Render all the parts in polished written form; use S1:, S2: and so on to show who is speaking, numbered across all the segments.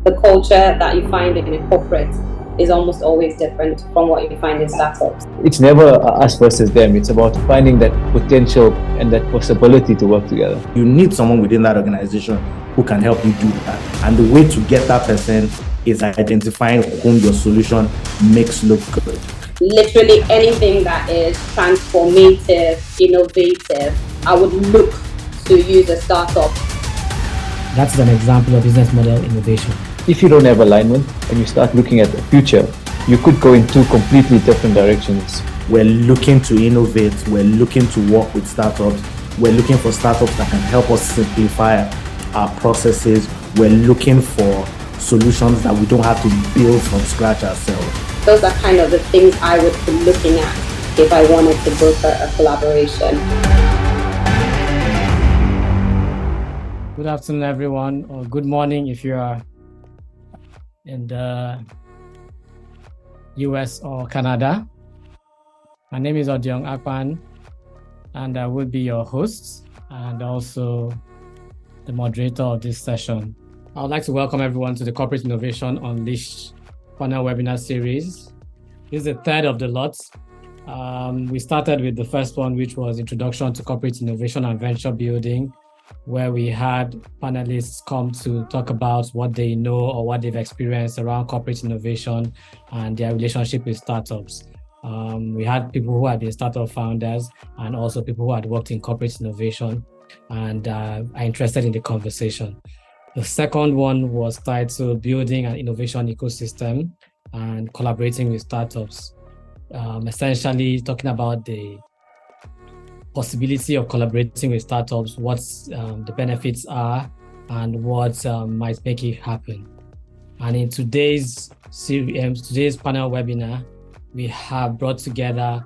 S1: the culture that you find in a corporate is almost always different from what you find in startups.
S2: It's never us versus them. It's about finding that potential and that possibility to work together.
S3: You need someone within that organization who can help you do that. And the way to get that person is identifying whom your solution makes look good.
S1: Literally anything that is transformative, innovative, I would look to use a startup.
S4: That's an example of business model innovation.
S2: If you don't have alignment and you start looking at the future, you could go in two completely different directions.
S3: We're looking to innovate. We're looking to work with startups. We're looking for startups that can help us simplify our processes. We're looking for solutions that we don't have to build from scratch ourselves.
S1: Those are kind of the things I would be looking at if I wanted to book a collaboration.
S4: Good afternoon, everyone, or good morning if you are in the US or Canada. My name is Odiong Akpan, and I will be your host and also the moderator of this session. I would like to welcome everyone to the Corporate Innovation Unleashed panel webinar series. This is the third of the lot. We started with the first one, which was Introduction to Corporate Innovation and Venture Building, where we had panelists come to talk about what they know or what they've experienced around corporate innovation and their relationship with startups. We had people who had been startup founders and also people who had worked in corporate innovation and are interested in the conversation. The second one was titled Building an Innovation Ecosystem and Collaborating with Startups, essentially talking about the possibility of collaborating with startups, what the benefits are, and what might make it happen. And in today's panel webinar, we have brought together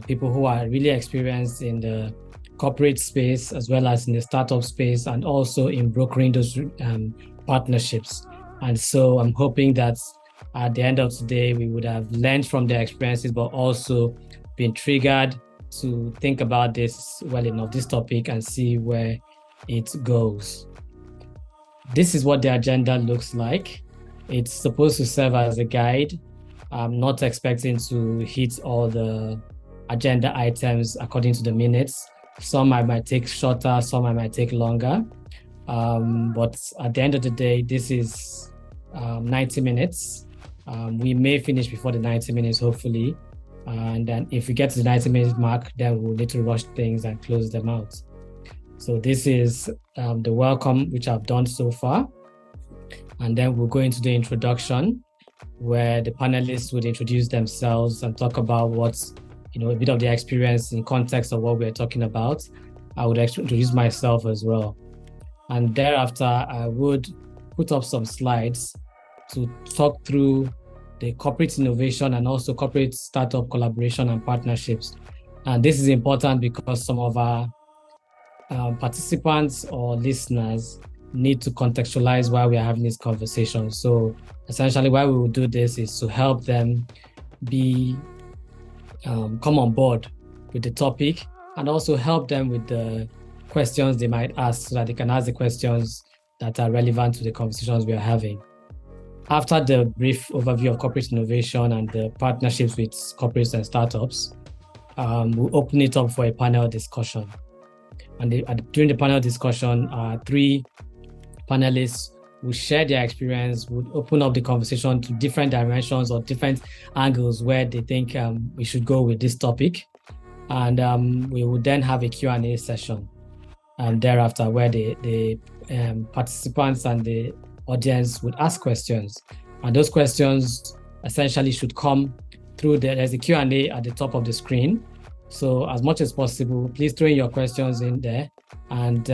S4: people who are really experienced in the corporate space as well as in the startup space and also in brokering those partnerships. And so I'm hoping that at the end of today, we would have learned from their experiences, but also been triggered to think about this well enough, this topic, and see where it goes. This is what the agenda looks like. It's supposed to serve as a guide. I'm not expecting to hit all the agenda items according to the minutes. Some I might take shorter, some I might take longer. But at the end of the day, this is 90 minutes. We may finish before the 90 minutes, hopefully. And then if we get to the 90-minute mark, then we'll need to rush things and close them out. So this is the welcome, which I've done so far. And then we'll go into the introduction, where the panelists would introduce themselves and talk about what's, a bit of their experience in context of what we're talking about. I would introduce myself as well. And thereafter, I would put up some slides to talk through the corporate innovation and also corporate startup collaboration and partnerships. And this is important because some of our participants or listeners need to contextualize why we are having this conversation. So essentially why we will do this is to help them come on board with the topic and also help them with the questions they might ask so that they can ask the questions that are relevant to the conversations we are having. After the brief overview of corporate innovation and the partnerships with corporates and startups, we'll open it up for a panel discussion. And during the panel discussion, three panelists will share their experience, would open up the conversation to different dimensions or different angles where they think we should go with this topic. And we will then have a Q&A session thereafter where the participants and the audience would ask questions, and those questions essentially should come through there's a Q&A at the top of the screen. So as much as possible, please throw in your questions in there, and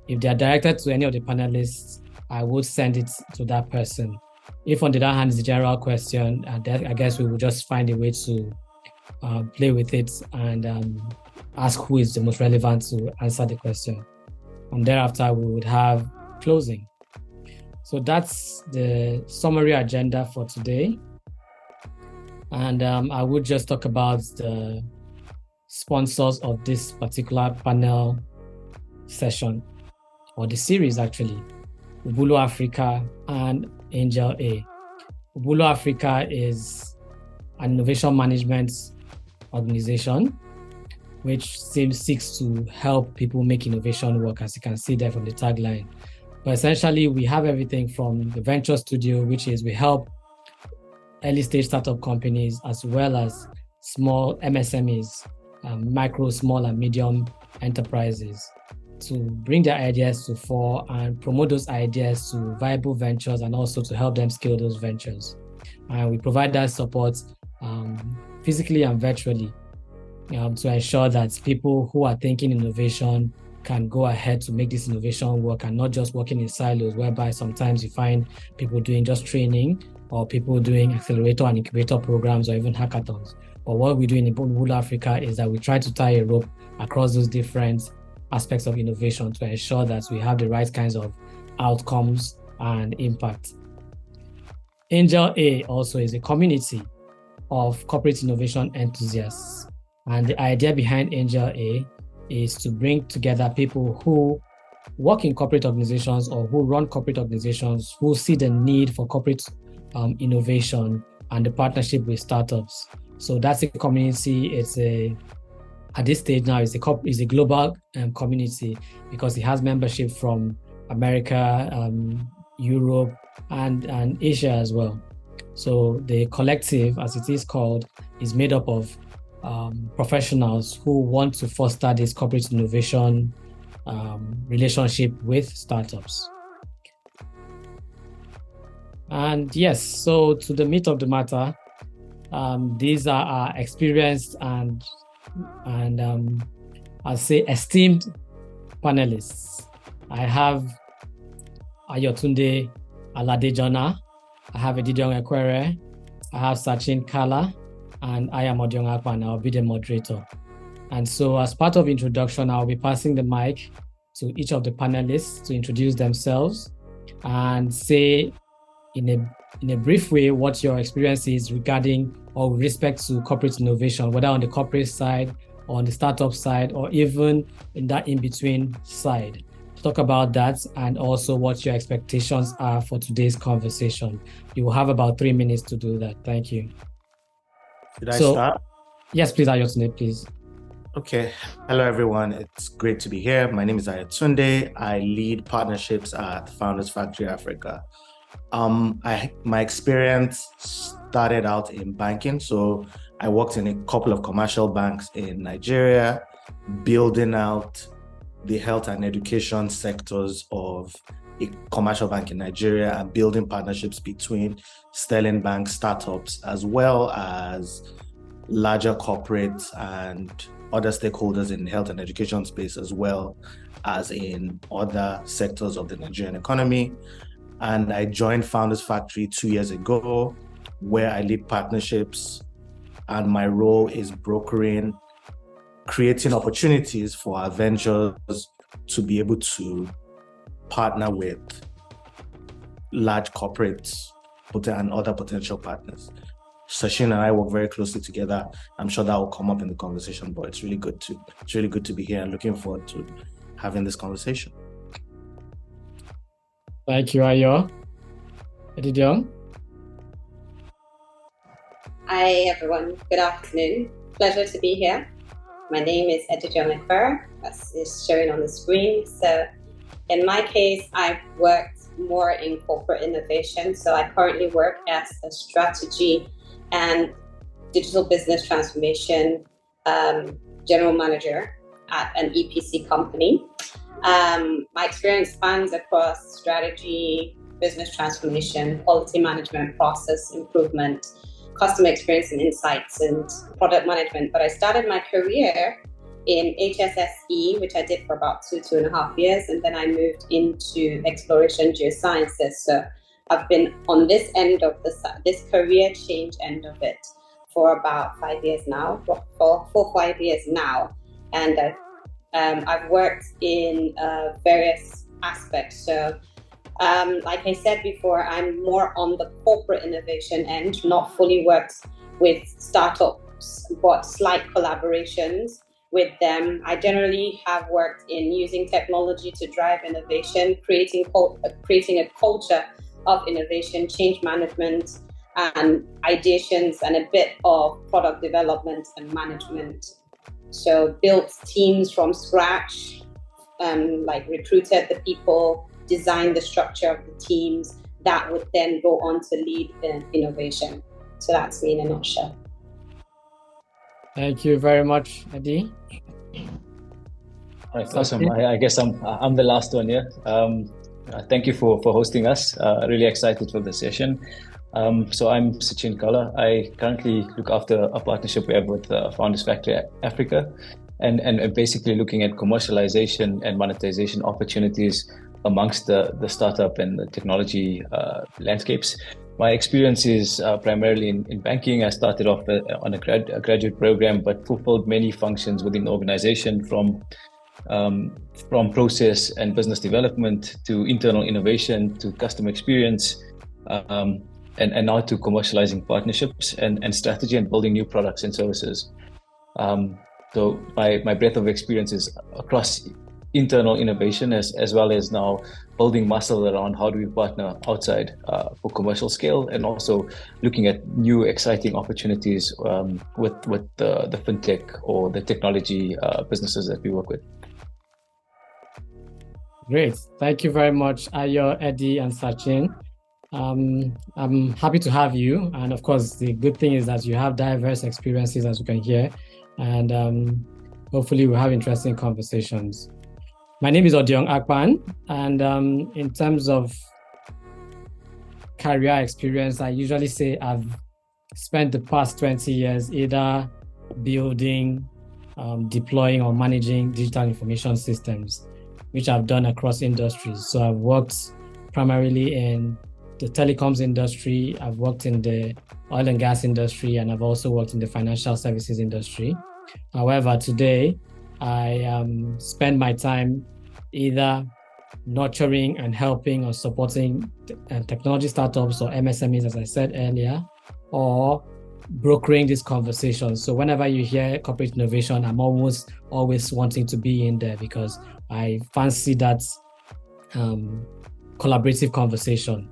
S4: if they are directed to any of the panelists, I would send it to that person. If on the other hand is a general question, I guess we will just find a way to play with it and ask who is the most relevant to answer the question. And thereafter we would have closing. So that's the summary agenda for today. And I would just talk about the sponsors of this particular panel session, or the series actually. Ubulu Africa, and Angel A. Ubulu Africa is an innovation management organization which seeks to help people make innovation work, as you can see there from the tagline. But essentially, we have everything from the venture studio, which is we help early stage startup companies as well as small MSMEs, micro, small, and medium enterprises, to bring their ideas to fore and promote those ideas to viable ventures and also to help them scale those ventures. And we provide that support physically and virtually to ensure that people who are thinking innovation can go ahead to make this innovation work and not just working in silos, whereby sometimes you find people doing just training or people doing accelerator and incubator programs or even hackathons. But what we do in Ubulu Africa is that we try to tie a rope across those different aspects of innovation to ensure that we have the right kinds of outcomes and impact. Angel A also is a community of corporate innovation enthusiasts. And the idea behind Angel A is to bring together people who work in corporate organizations or who run corporate organizations who see the need for corporate innovation and the partnership with startups. So that's a community. At this stage now, it's a global community because it has membership from America, Europe, and Asia as well. So the collective, as it is called, is made up of professionals who want to foster this corporate innovation relationship with startups. And yes, so to the meat of the matter, these are our experienced and I'll say esteemed panelists. I have Ayotunde Aladejana, I have Edidiong Ekwere, I have Sacheen Kala, and I am Odiong Akpan. I'll be the moderator. And so as part of introduction, I'll be passing the mic to each of the panelists to introduce themselves and say in a brief way what your experience is regarding or with respect to corporate innovation, whether on the corporate side or on the startup side, or even in that in-between side. Talk about that and also what your expectations are for today's conversation. You will have about 3 minutes to do that. Thank you.
S3: Should I start?
S4: Yes, please, Ayotunde, please.
S3: Okay. Hello, everyone. It's great to be here. My name is Ayotunde. I lead partnerships at Founders Factory Africa. My experience started out in banking. So I worked in a couple of commercial banks in Nigeria, building out the health and education sectors of a commercial bank in Nigeria and building partnerships between Sterling Bank startups as well as larger corporates and other stakeholders in the health and education space as well as in other sectors of the Nigerian economy. And I joined Founders Factory 2 years ago, where I lead partnerships, and my role is brokering, creating opportunities for our ventures to be able to partner with large corporates and other potential partners. Sacheen and I work very closely together. I'm sure that will come up in the conversation, but it's really good to be here and looking forward to having this conversation.
S4: Thank you, Ayo. Edidiong?
S1: Hi, everyone. Good afternoon. Pleasure to be here. My name is Edidiong Ekwere, as is showing on the screen. So in my case, I've worked more in corporate innovation. So I currently work as a strategy and digital business transformation general manager at an EPC company. My experience spans across strategy, business transformation, quality management, process improvement, customer experience and insights, and product management. But I started my career in HSSE, which I did for about 2.5 years, and then I moved into exploration geosciences. So I've been on this end of this career change end of it for about 5 years now, for 5 years now, and I've worked in various aspects. So, like I said before, I'm more on the corporate innovation end, not fully worked with startups, but slight collaborations with them. I generally have worked in using technology to drive innovation, creating a culture of innovation, change management, and ideations, and a bit of product development and management. So built teams from scratch, like recruited the people, designed the structure of the teams that would then go on to lead innovation. So that's me in a nutshell.
S4: Thank you very much, Eddie.
S2: All right, awesome. I guess I'm the last one here. Thank you for hosting us. Really excited for the session. So I'm Sacheen Kala. I currently look after a partnership we have with Founders Factory Africa, and basically looking at commercialization and monetization opportunities amongst the startup and the technology landscapes. My experience is primarily in banking. I started off on a graduate program, but fulfilled many functions within the organization, from process and business development to internal innovation to customer experience, and now to commercializing partnerships and strategy and building new products and services. So my breadth of experience is across internal innovation as well as now building muscle around how do we partner outside for commercial scale, and also looking at new exciting opportunities with the fintech or the technology businesses that we work with.
S4: Great. Thank you very much, Ayo, Eddie, and Sacheen. I'm happy to have you. And of course, the good thing is that you have diverse experiences, as you can hear. And hopefully we'll have interesting conversations. My name is Odiong Akpan. And in terms of career experience, I usually say I've spent the past 20 years either building, deploying, or managing digital information systems, which I've done across industries. So I've worked primarily in the telecoms industry, I've worked in the oil and gas industry, and I've also worked in the financial services industry. However, today, I spend my time either nurturing and helping or supporting technology startups or MSMEs, as I said earlier, or brokering these conversations. So whenever you hear corporate innovation, I'm almost always wanting to be in there because I fancy that collaborative conversation.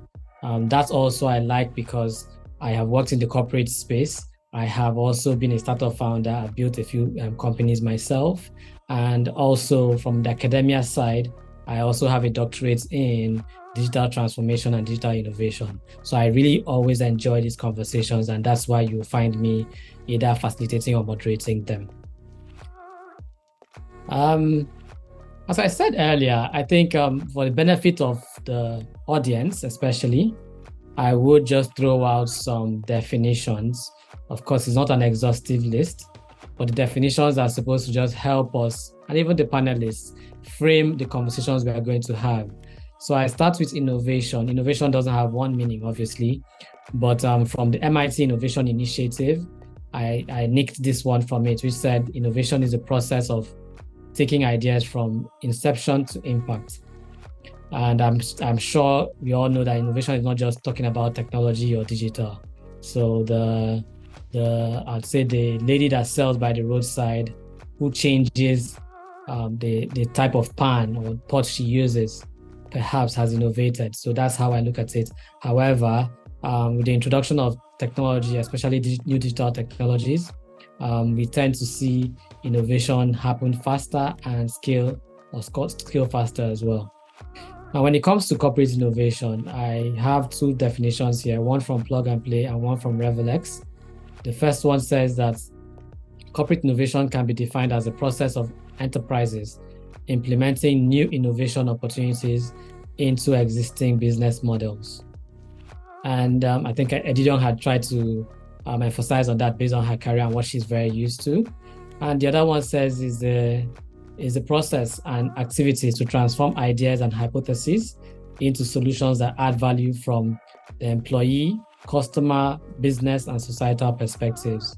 S4: That's also I like because I have worked in the corporate space. I have also been a startup founder. I've built a few companies myself. And also from the academia side, I also have a doctorate in digital transformation and digital innovation. So I really always enjoy these conversations, and that's why you'll find me either facilitating or moderating them. As I said earlier, I think for the benefit of the audience especially, I would just throw out some definitions. Of course, it's not an exhaustive list, but the definitions are supposed to just help us, and even the panelists, frame the conversations we are going to have. So I start with innovation. Innovation doesn't have one meaning, obviously, but from the MIT Innovation Initiative, I nicked this one from it, which said innovation is a process of taking ideas from inception to impact. And I'm sure we all know that innovation is not just talking about technology or digital. So I'd say the lady that sells by the roadside, who changes the type of pan or pot she uses, perhaps has innovated. So that's how I look at it. However, with the introduction of technology, especially new digital technologies, we tend to see innovation happen faster and scale faster as well. Now, when it comes to corporate innovation, I have two definitions here, one from Plug and Play and one from RevelX. The first one says that corporate innovation can be defined as a process of enterprises implementing new innovation opportunities into existing business models. And I think Edidiong had tried to emphasize on that based on her career and what she's very used to. And the other one says is the process and activities to transform ideas and hypotheses into solutions that add value from the employee, customer, business, and societal perspectives.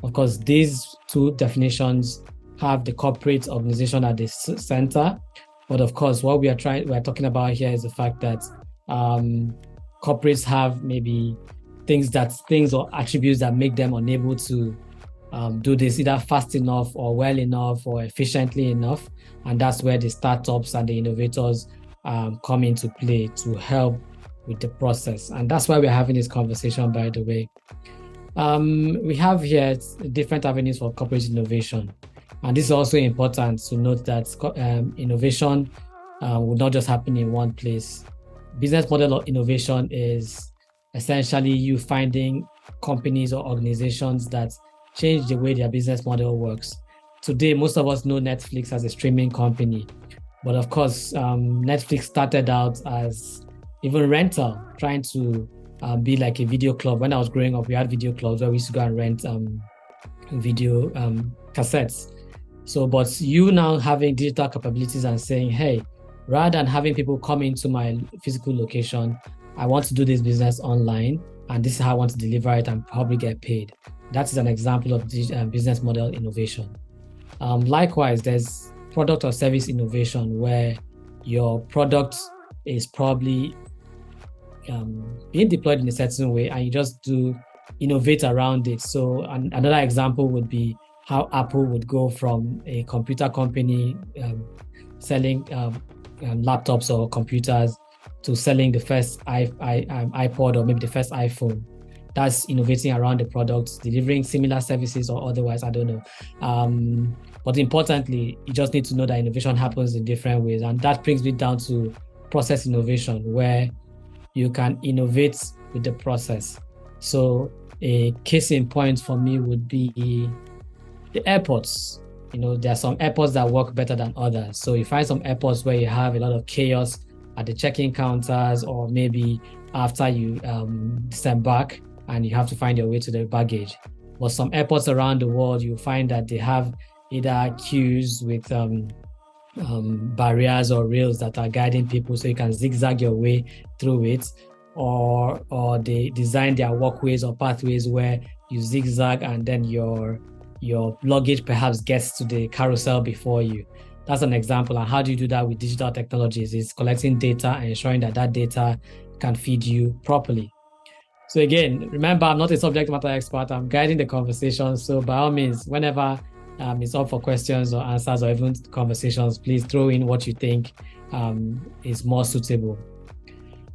S4: Of course, these two definitions have the corporate organization at the center. But of course, what we're talking about here is the fact that corporates have maybe things or attributes that make them unable to do this either fast enough or well enough or efficiently enough. And that's where the startups and the innovators come into play to help with the process. And that's why we're having this conversation, by the way. We have here different avenues for corporate innovation. And this is also important to note that innovation will not just happen in one place. Business model of innovation is essentially you finding companies or organizations that change the way their business model works. Today, most of us know Netflix as a streaming company. But of course, Netflix started out as even rental, trying to be like a video club. When I was growing up, we had video clubs where we used to go and rent video cassettes. So, but you now having digital capabilities and saying, hey, rather than having people come into my physical location, I want to do this business online, and this is how I want to deliver it and probably get paid. That is an example of business model innovation. Likewise, there's product or service innovation where your product is probably being deployed in a certain way and you just do innovate around it. So another example would be how Apple would go from a computer company selling laptops or computers to selling the first iPod or maybe the first iPhone. That's innovating around the product, delivering similar services or otherwise, I don't know. But importantly, you just need to know that innovation happens in different ways. And that brings me down to process innovation, where you can innovate with the process. So a case in point for me would be the airports. There are some airports that work better than others. So you find some airports where you have a lot of chaos at the check-in counters, or maybe after you disembark and you have to find your way to the baggage. But some airports around the world, you find that they have either queues with barriers or rails that are guiding people so you can zigzag your way through it, or they design their walkways or pathways where you zigzag and then your luggage perhaps gets to the carousel before you. That's an example. And how do you do that with digital technologies? It's collecting data and ensuring that data can feed you properly. So again, remember, I'm not a subject matter expert. I'm guiding the conversation. So by all means, whenever it's up for questions or answers or even conversations, please throw in what you think is more suitable.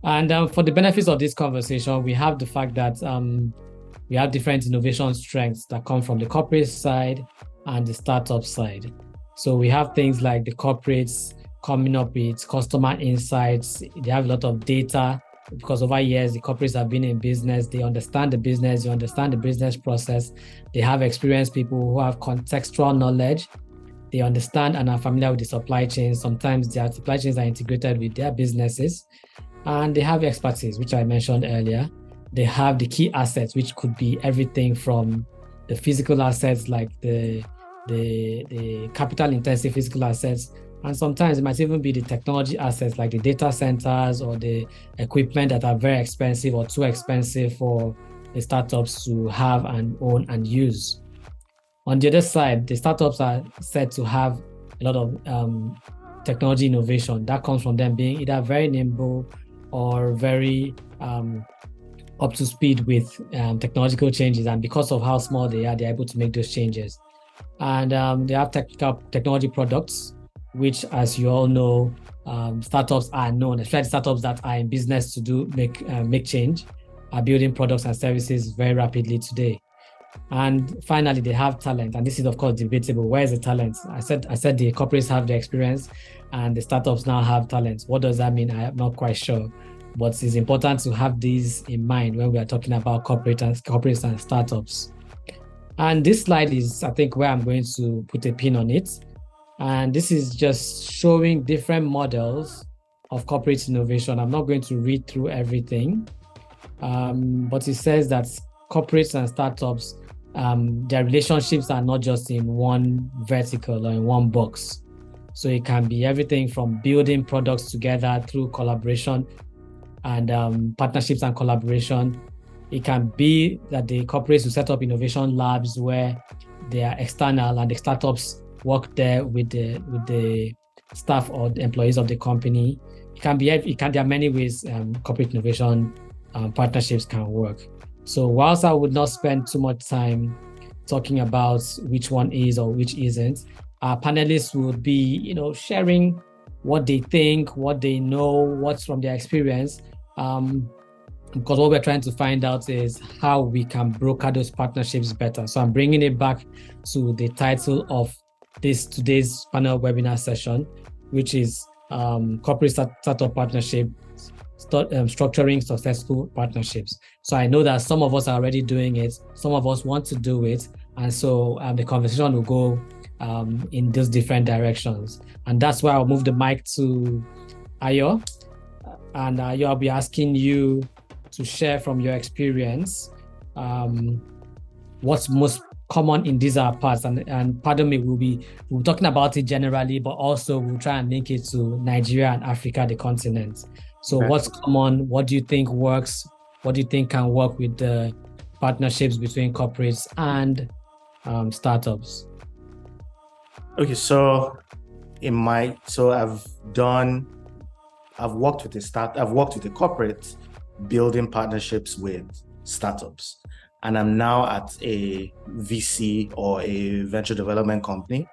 S4: And for the benefits of this conversation, we have the fact that we have different innovation strengths that come from the corporate side and the startup side. So we have things like the corporates coming up with customer insights. They have a lot of data because over years, the corporates have been in business. They understand the business, they understand the business process. They have experienced people who have contextual knowledge. They understand and are familiar with the supply chain. Sometimes their supply chains are integrated with their businesses. And they have expertise, which I mentioned earlier. They have the key assets, which could be everything from the physical assets, like the capital-intensive physical assets, and sometimes it might even be the technology assets, like the data centers or the equipment that are very expensive or too expensive for the startups to have and own and use. On the other side, the startups are said to have a lot of technology innovation that comes from them being either very nimble or very up to speed with technological changes. And because of how small they are, they're able to make those changes. And they have technology products, which, as you all know, startups are known, especially startups that are in business to make change, are building products and services very rapidly today. And finally, they have talent, and this is of course debatable. Where is the talent? I said the corporates have the experience, and the startups now have talent. What does that mean? I am not quite sure, but it's important to have these in mind when we are talking about corporates and startups. And this slide is, I think, where I'm going to put a pin on it. And this is just showing different models of corporate innovation. I'm not going to read through everything, but it says that corporates and startups, their relationships are not just in one vertical or in one box. So it can be everything from building products together through collaboration and partnerships and collaboration. It can be that the corporates will set up innovation labs where they are external and the startups work there with the staff or the employees of the company. There are many ways corporate innovation partnerships can work. So whilst I would not spend too much time talking about which one is or which isn't. Our panelists would be, sharing what they think, what they know, what's from their experience. Because what we're trying to find out is how we can broker those partnerships better. So I'm bringing it back to the title of today's panel webinar session, which is Corporate Startup Partnership, Structuring Successful Partnerships. So I know that some of us are already doing it, some of us want to do it, and so the conversation will go in those different directions. And that's why I'll move the mic to Ayo. And Ayo, I'll be asking you to share from your experience what's most common in these parts. And pardon me, we'll be talking about it generally, but also we'll try and link it to Nigeria and Africa, the continent. So what's common? What do you think works? What do you think can work with the partnerships between corporates and startups?
S3: Okay, so I've worked with a corporate building partnerships with startups, and I'm now at a VC or a venture development company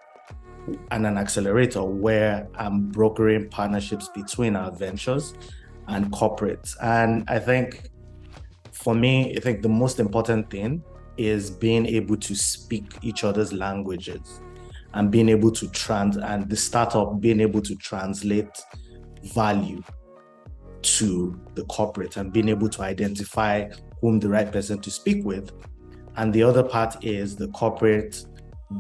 S3: and an accelerator where I'm brokering partnerships between our ventures and corporates. And I think for me, the most important thing is being able to speak each other's languages and being able to and the startup being able to translate value to the corporate and being able to identify whom the right person to speak with. And the other part is the corporate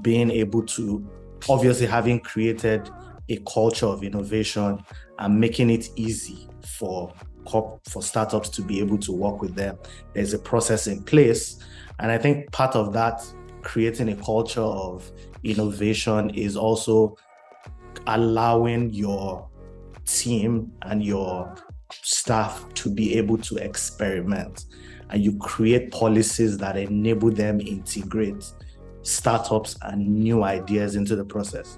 S3: being able to, obviously having created a culture of innovation and making it easy for startups to be able to work with them. There's a process in place. And I think part of that, creating a culture of innovation, is also allowing your team and your staff to be able to experiment, and you create policies that enable them integrate startups and new ideas into the process.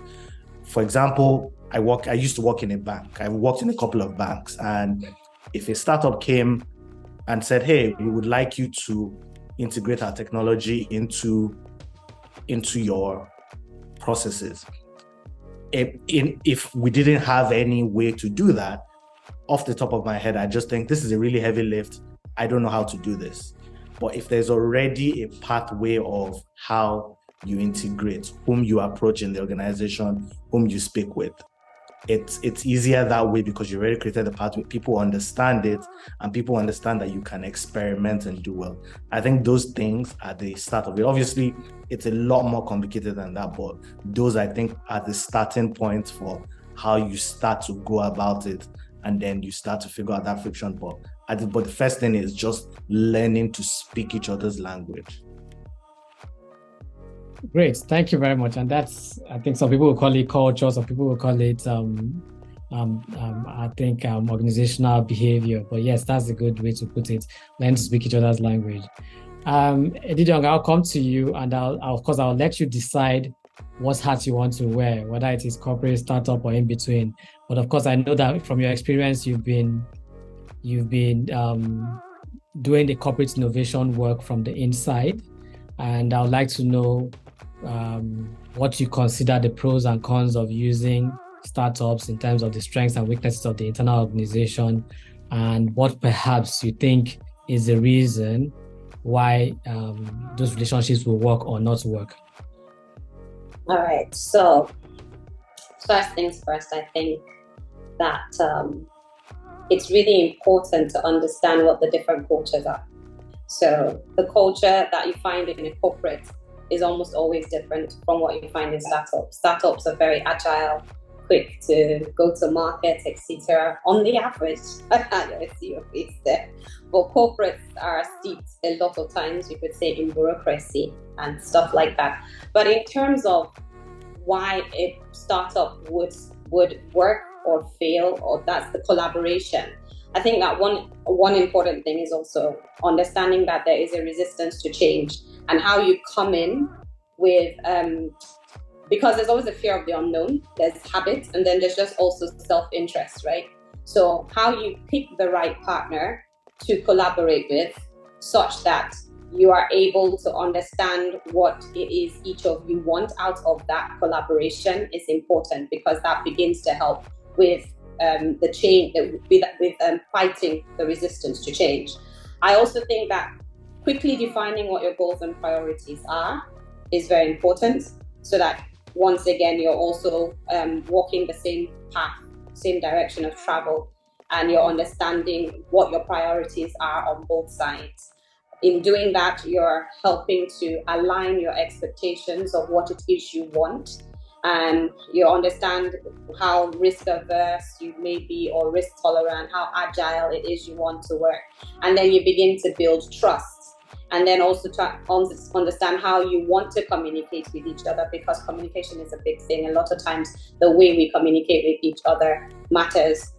S3: For example, I used to work in a bank. I worked in a couple of banks, and if a startup came and said, hey, we would like you to integrate our technology into your processes, if we didn't have any way to do that, off the top of my head, I just think this is a really heavy lift. I don't know how to do this. But if there's already a pathway of how you integrate, whom you approach in the organization, whom you speak with, it's easier that way because you already created the pathway. People understand it, and people understand that you can experiment and do well. I think those things are the start of it. Obviously, it's a lot more complicated than that, but those, I think, are the starting points for how you start to go about it, and then you start to figure out that friction point. But the first thing is just learning to speak each other's language.
S4: Great, thank you very much. And that's, I think some people will call it culture, some people will call it, organizational behavior. But yes, that's a good way to put it. Learn to speak each other's language. Edidiong, I'll come to you, and I'll let you decide what hat you want to wear, whether it is corporate, startup, or in between. But of course, I know that from your experience, you've been doing the corporate innovation work from the inside, and I would like to know what you consider the pros and cons of using startups in terms of the strengths and weaknesses of the internal organization, and what perhaps you think is the reason why those relationships will work or not work.
S1: All right, so first things first, I think that it's really important to understand what the different cultures are. So the culture that you find in a corporate is almost always different from what you find in startups. Startups are very agile, quick to go to market, etc. On the average, I see your face there. But corporates are steeped a lot of times, you could say, in bureaucracy and stuff like that. But in terms of why a startup would work or fail, or that's the collaboration, I think that one important thing is also understanding that there is a resistance to change, and how you come in with, because there's always a fear of the unknown, there's habit, and then there's just also self-interest, right? So how you pick the right partner to collaborate with, such that you are able to understand what it is each of you want out of that collaboration is important, because that begins to help with the change, with fighting the resistance to change. I also think that quickly defining what your goals and priorities are is very important, so that once again you're also walking the same path, same direction of travel, and you're understanding what your priorities are on both sides. In doing that, you're helping to align your expectations of what it is you want, and you understand how risk averse you may be, or risk tolerant, how agile it is you want to work. And then you begin to build trust, and then also understand how you want to communicate with each other, because communication is a big thing. A lot of times the way we communicate with each other matters.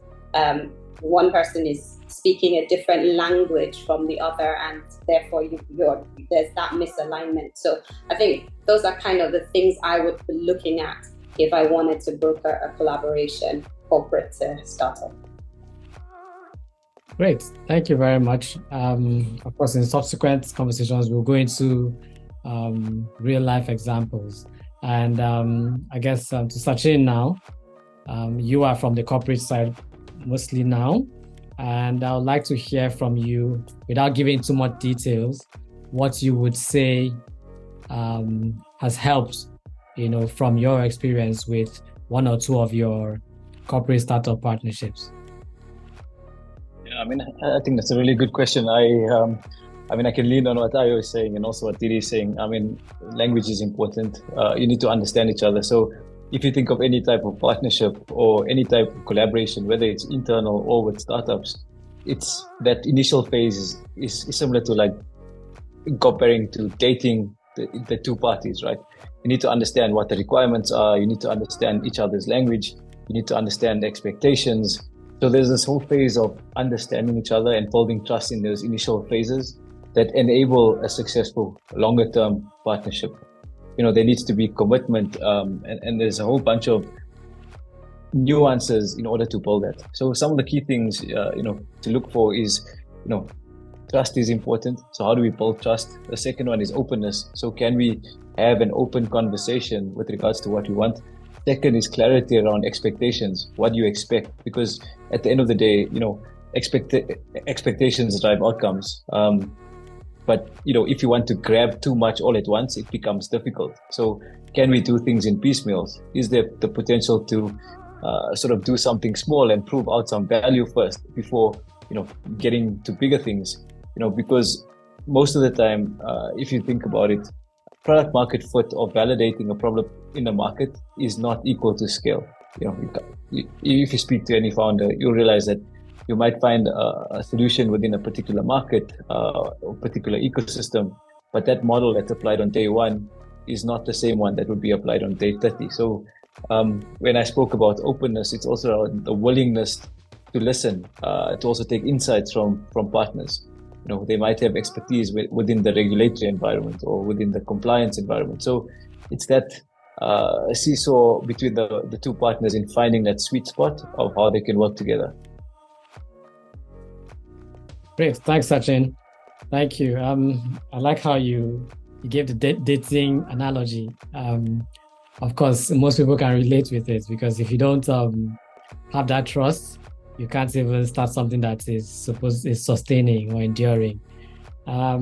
S1: One person is speaking a different language from the other, and therefore there's that misalignment. So I think those are kind of the things I would be looking at if I wanted to broker a collaboration, corporate to startup.
S4: Great, thank you very much. Of course, in subsequent conversations, we'll go into real life examples. And I guess to Sacheen now, you are from the corporate side mostly now, and I would like to hear from you, without giving too much details, what you would say has helped, from your experience with one or two of your corporate startup partnerships.
S2: Yeah, I think that's a really good question. I can lean on what Ayo is saying and also what Didi is saying. Language is important. You need to understand each other. So if you think of any type of partnership or any type of collaboration, whether it's internal or with startups, it's that initial phase is similar to like comparing to dating the two parties, right? You need to understand what the requirements are. You need to understand each other's language. You need to understand expectations. So there's this whole phase of understanding each other and building trust in those initial phases that enable a successful longer-term partnership. There needs to be commitment, and there's a whole bunch of nuances in order to build that. So some of the key things, to look for is, trust is important. So how do we build trust? The second one is openness. So can we have an open conversation with regards to what we want? Second is clarity around expectations. What do you expect? Because at the end of the day, expectations drive outcomes. But if you want to grab too much all at once, it becomes difficult. So can we do things in piecemeals? Is there the potential to sort of do something small and prove out some value first before getting to bigger things? Because most of the time, if you think about it, product market fit or validating a problem in the market is not equal to scale. If you speak to any founder, you'll realize that you might find a solution within a particular market or particular ecosystem, but that model that's applied on day one is not the same one that would be applied on day 30. So when I spoke about openness, it's also around the willingness to listen, to also take insights from partners. They might have expertise within the regulatory environment or within the compliance environment. So it's that seesaw between the two partners in finding that sweet spot of how they can work together.
S4: Great, thanks, Sacheen. Thank you. I like how you gave the dating analogy. Of course, most people can relate with it, because if you don't have that trust, you can't even start something that is sustaining or enduring. I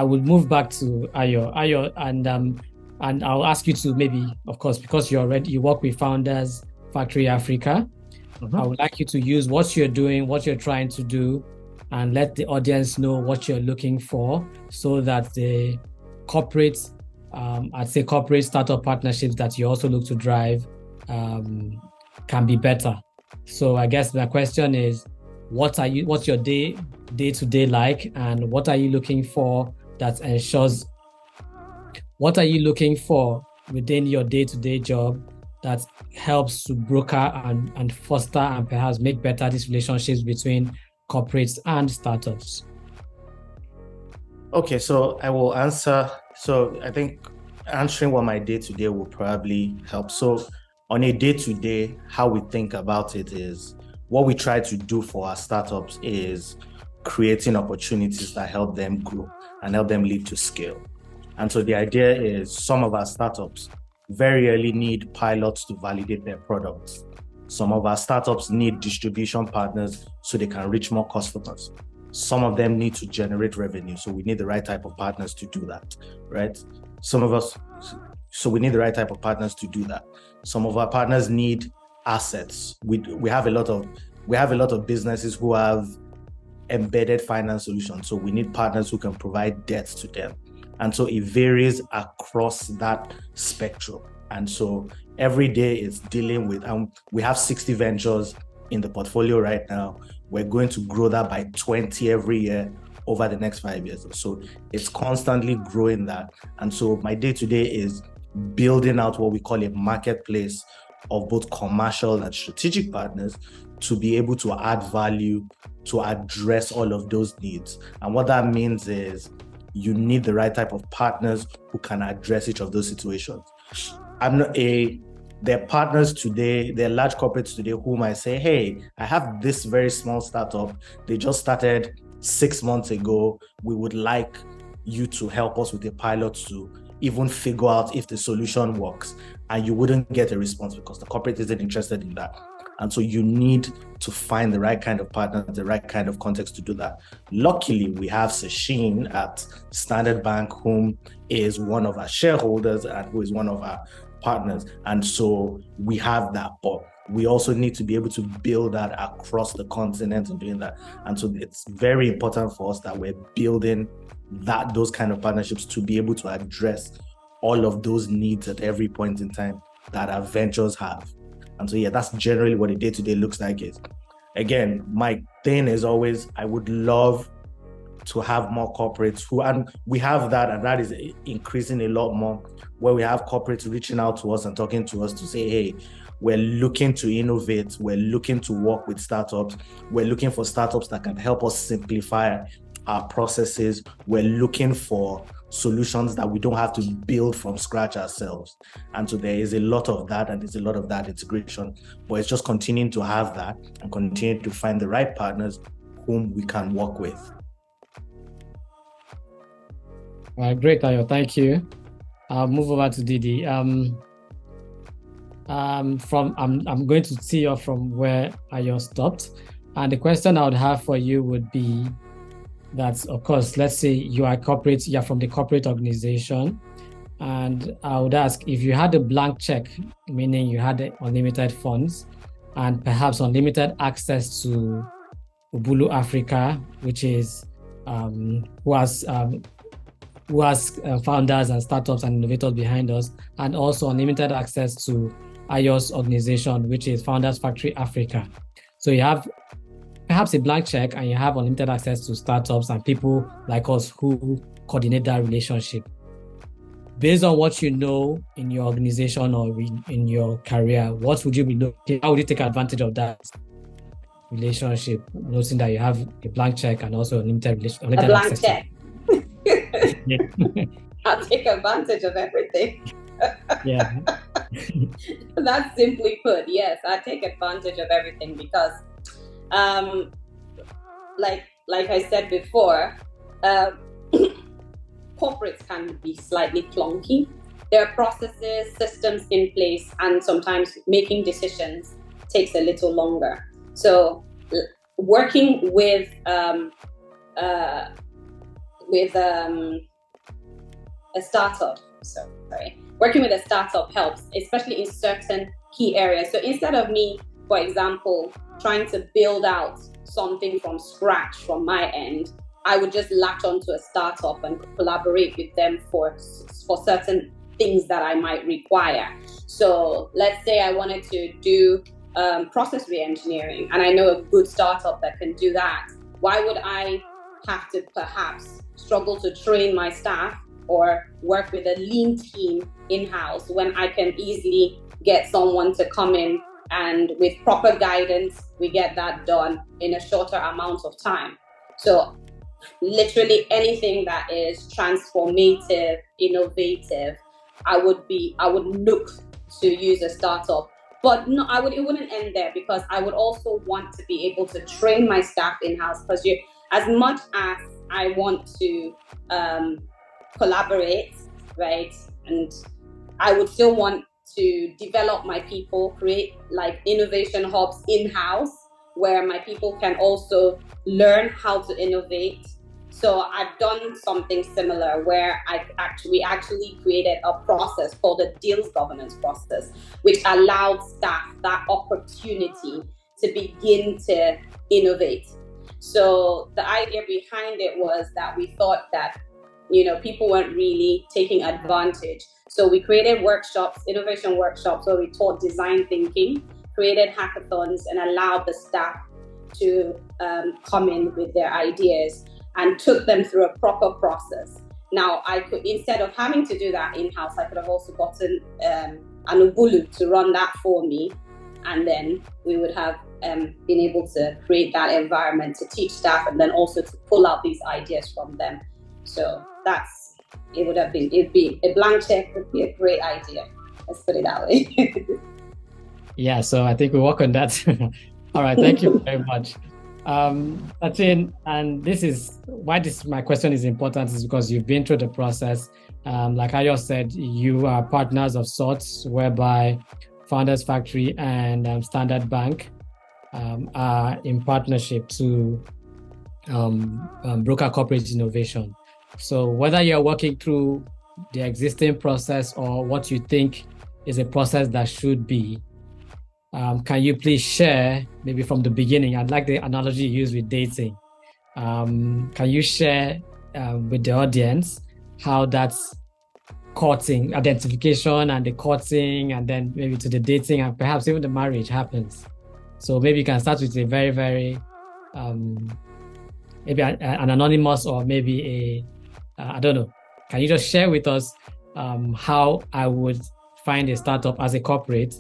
S4: will move back to Ayo, and I'll ask you to maybe, of course, because you work with Founders Factory Africa. Mm-hmm. I would like you to use what you're doing, what you're trying to do, and let the audience know what you're looking for, so that the corporate startup partnerships that you also look to drive can be better. So I guess my question is, what's your day-to-day like, and what are you looking for that ensures, what are you looking for within your day-to-day job that helps to broker and foster and perhaps make better these relationships between corporates and startups?
S3: Okay, so I will answer. So I think answering what my day-to-day will probably help. So on a day-to-day, how we think about it is, what we try to do for our startups is creating opportunities that help them grow and help them lead to scale. And so the idea is some of our startups very early need pilots to validate their products. Some of our startups need distribution partners so they can reach more customers. Some of them need to generate revenue, so we need the right type of partners to do that, right? So we need the right type of partners to do that. Some of our partners need assets. We have a lot of businesses who have embedded finance solutions, so we need partners who can provide debt to them. And so it varies across that spectrum. And so every day it's dealing with, we have 60 ventures in the portfolio right now. We're going to grow that by 20 every year over the next 5 years. So it's constantly growing that. And so my day-to-day is building out what we call a marketplace of both commercial and strategic partners to be able to add value to address all of those needs. And what that means is you need the right type of partners who can address each of those situations. There are partners today, there are large corporates today whom I say, hey, I have this very small startup. They just started 6 months ago. We would like you to help us with a pilot to even figure out if the solution works. And you wouldn't get a response because the corporate isn't interested in that. And so you need to find the right kind of partner, the right kind of context to do that. Luckily, we have Sacheen at Standard Bank, whom is one of our shareholders and who is one of our partners. And so we have that, but we also need to be able to build that across the continent and doing that. And so it's very important for us that we're building those kind of partnerships to be able to address all of those needs at every point in time that our ventures have. And so, yeah, that's generally what a day-to-day looks like. Is again, my thing is always, I would love to have more corporates and we have that, and that is increasing a lot more, where we have corporates reaching out to us and talking to us to say, hey, we're looking to innovate, we're looking to work with startups, we're looking for startups that can help us simplify our processes, we're looking for solutions that we don't have to build from scratch ourselves. And so there is a lot of that, and there's a lot of that integration, but it's just continuing to have that and continue to find the right partners whom we can work with.
S4: Great, Ayo. Thank you. I'll move over to Didi. I'm going to tee off from where Ayo stopped, and the question I would have for you would be that, of course, let's say you are from the corporate organization, and I would ask, if you had a blank check, meaning you had unlimited funds and perhaps unlimited access to Ubulu Africa, which is who has founders and startups and innovators behind us, and also unlimited access to Ayo's organization, which is Founders Factory Africa. So you have perhaps a blank check and you have unlimited access to startups and people like us who coordinate that relationship. Based on what you know in your organization or in your career, what would you be looking? How would you take advantage of that relationship, noticing that you have a blank check and also unlimited
S1: blank
S4: access
S1: check. I'll take advantage of everything.
S4: Yeah.
S1: That's simply put, yes, I take advantage of everything because, like I said before, corporates can be slightly clunky. There are processes, systems in place, and sometimes making decisions takes a little longer. So, working with a startup. Working with a startup helps, especially in certain key areas. So instead of me, for example, trying to build out something from scratch from my end, I would just latch onto a startup and collaborate with them for certain things that I might require. So let's say I wanted to do process re-engineering, and I know a good startup that can do that. Why would I have to perhaps struggle to train my staff or work with a lean team in-house when I can easily get someone to come in, and with proper guidance, we get that done in a shorter amount of time? So literally anything that is transformative, innovative, I would look to use a startup. But no, it wouldn't end there, because I would also want to be able to train my staff in-house, because as much as I want to collaborate, right? And I would still want to develop my people, create like innovation hubs in-house where my people can also learn how to innovate. So I've done something similar where we actually created a process called the deals governance process, which allowed staff that opportunity to begin to innovate. So the idea behind it was that we thought that, people weren't really taking advantage. So we created workshops, innovation workshops, where we taught design thinking, created hackathons, and allowed the staff to come in with their ideas and took them through a proper process. Now, I could, instead of having to do that in-house, I could have also gotten an Ubulu to run that for me. And then we would have been able to create that environment to teach staff and then also to pull out these ideas from them. So it'd be a blank check, would be a great idea. Let's put it that way.
S4: Yeah, so I think we work on that. All right, thank you very much. Sacheen, and this is why my question is important, is because you've been through the process. Like I just said, you are partners of sorts, whereby Founders Factory and Standard Bank are in partnership to broker corporate innovation. So whether you're working through the existing process or what you think is a process that should be, can you please share, maybe from the beginning? I'd like the analogy you used with dating. Can you share with the audience how that's courting, identification and the courting, and then maybe to the dating and perhaps even the marriage happens? So maybe you can start with a very, very, maybe an anonymous, or maybe I don't know. Can you just share with us how I would find a startup as a corporate,